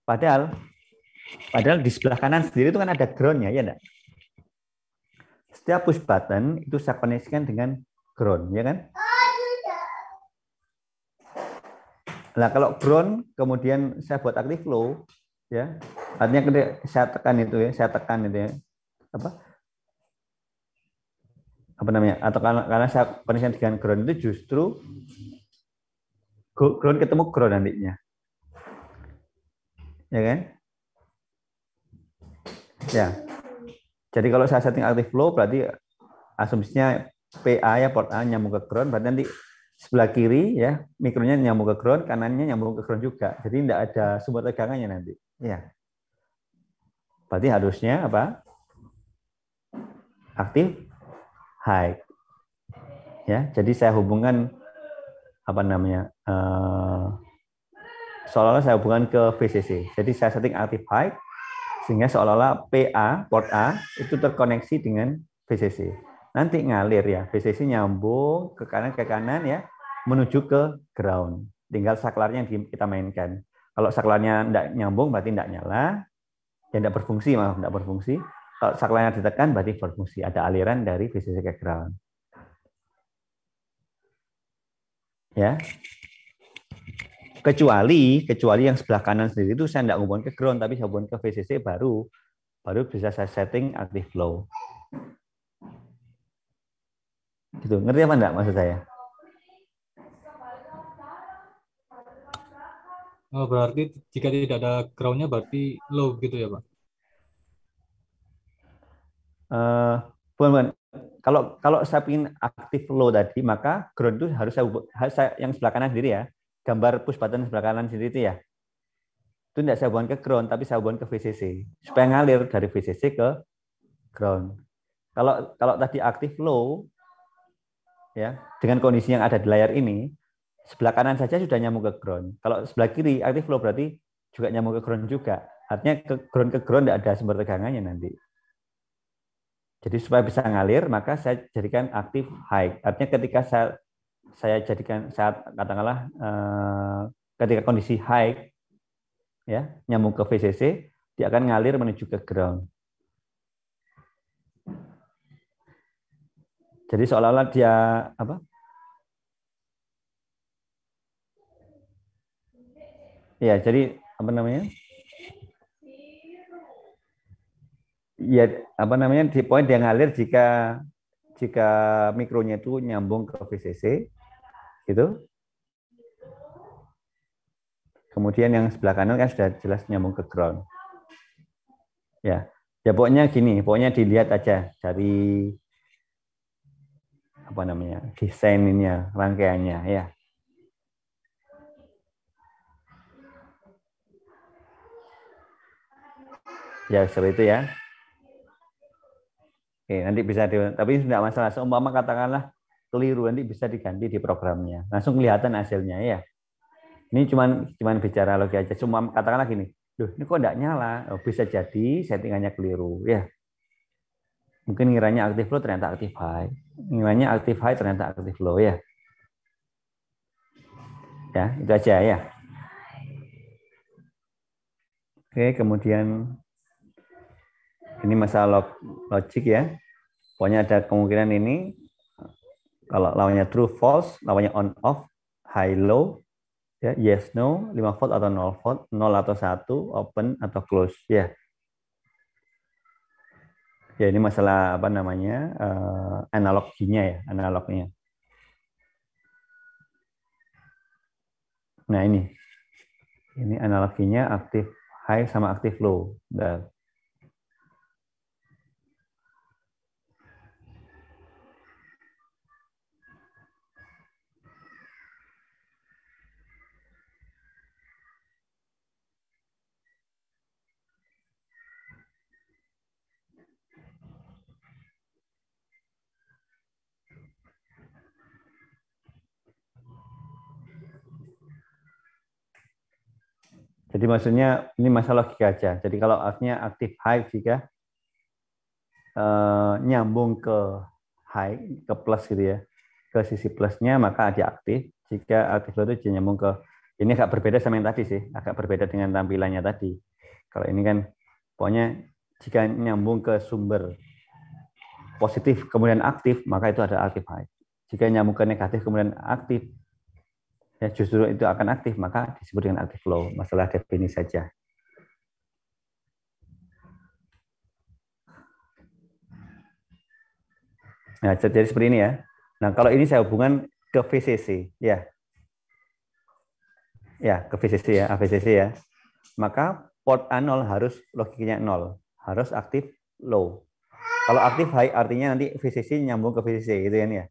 Padahal di sebelah kanan sendiri itu kan ada ground-nya, ya enggak? Setiap push button itu saya koneksikan dengan ground, ya kan? Nah, kalau ground kemudian saya buat aktif low, ya, artinya ketika saya tekan itu ya, apa namanya? Atau karena saya koneksikan dengan ground itu justru ground ketemu ground nantinya, ya kan? Ya. Jadi kalau saya setting aktif low berarti asumsinya PA ya port A nyambung ke ground, berarti nanti sebelah kiri ya mikronya nyambung ke ground, kanannya nyambung ke ground juga. Jadi tidak ada sumber tegangannya nanti. Ya. Berarti harusnya apa? Aktif high. Ya, jadi saya hubungkan apa namanya? Seolah-olah saya hubungkan ke VCC. Jadi saya setting aktif high sehingga seolah-olah PA port A itu terkoneksi dengan VCC. Nanti ngalir ya, VCC nyambung ke kanan ya, menuju ke ground. Tinggal saklarnya yang kita mainkan. Kalau saklarnya tidak nyambung berarti tidak nyala, ya tidak berfungsi, maaf tidak berfungsi. Kalau saklarnya ditekan berarti berfungsi, ada aliran dari VCC ke ground. Ya. Kecuali yang sebelah kanan sendiri itu saya tidak hubungkan ke ground, tapi saya hubungkan ke VCC baru bisa saya setting active low. Gitu. Ngerti apa enggak maksud saya? Oh, berarti jika tidak ada ground-nya berarti low gitu ya, Pak? Bukan. Kalau saya ingin aktif low tadi, maka ground itu harus saya yang sebelah kanan sendiri ya. Gambar push button sebelah kanan sendiri itu ya. Itu tidak saya hubungkan ke ground, tapi saya hubungkan ke VCC. Supaya ngalir dari VCC ke ground. Kalau tadi aktif low, ya dengan kondisi yang ada di layar ini, sebelah kanan saja sudah nyambung ke ground. Kalau sebelah kiri aktif low berarti juga nyambung ke ground juga. Artinya ke ground tidak ada sumber tegangannya nanti. Jadi supaya bisa ngalir, maka saya jadikan aktif high. Artinya ketika saya jadikan saat katakanlah ketika kondisi high, ya nyambung ke VCC, dia akan ngalir menuju ke ground. Jadi seolah-olah dia apa? Ya, jadi apa namanya? Ya, apa namanya? Di poin dia ngalir jika mikronya itu nyambung ke VCC, gitu. Kemudian yang sebelah kanan kan sudah jelas nyambung ke ground. Ya, pokoknya gini, pokoknya dilihat aja dari apa namanya desainnya, rangkaiannya, ya. Ya seperti itu ya. Oke, nanti bisa tapi tidak masalah. Seumpama katakanlah keliru nanti bisa diganti di programnya. Langsung kelihatan hasilnya ya. Ini cuman bicara logika aja. Cuma katakanlah gini, loh ini kok tidak nyala? Oh, bisa jadi settingannya keliru ya. Mungkin ngiranya aktif low ternyata aktif high. Ngiranya aktif high ternyata aktif low ya. Ya, itu aja ya. Oke, kemudian ini masalah logik ya. Pokoknya ada kemungkinan ini kalau lawannya true false, lawannya on off, high low, ya yes no, 5 volt atau 0 volt, 0 atau 1, open atau close ya. Ya ini masalah apa namanya? Analoginya ya, analognya. Nah, ini. Ini analoginya aktif high sama aktif low. Nah, jadi maksudnya ini masalah logika aja. Jadi kalau artinya aktif high jika nyambung ke high, ke plus gitu ya, ke sisi plusnya maka dia aktif. Jika aktif low itu dia nyambung ke, ini agak berbeda sama yang tadi sih, agak berbeda dengan tampilannya tadi. Kalau ini kan pokoknya jika nyambung ke sumber positif kemudian aktif, maka itu ada aktif high. Jika nyambung ke negatif kemudian aktif, ya justru itu akan aktif, maka disebut dengan aktif low. Masalah definisi saja. Nah, jadi seperti ini ya. Nah, kalau ini saya hubungan ke VCC, ya. Ya, ke VCC ya, AVCC ya. Maka port A0 harus logikanya 0, harus aktif low. Kalau aktif high artinya nanti VCC nyambung ke VCC gitu kan ya.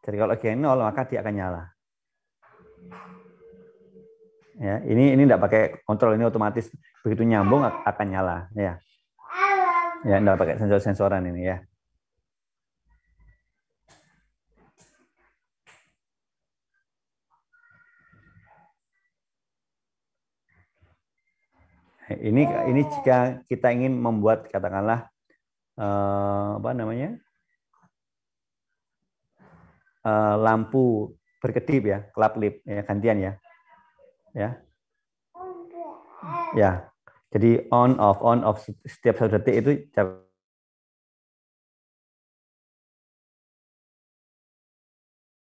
Jadi kalau logikanya 0 maka dia akan nyala. Ya, ini enggak pakai kontrol, ini otomatis begitu nyambung akan nyala ya. Ya, enggak pakai sensor-sensoran ini ya. Ini jika kita ingin membuat katakanlah apa namanya? Lampu berkedip ya, kelap lip ya, gantian ya. Ya. Ya. Jadi on off setiap 1 detik itu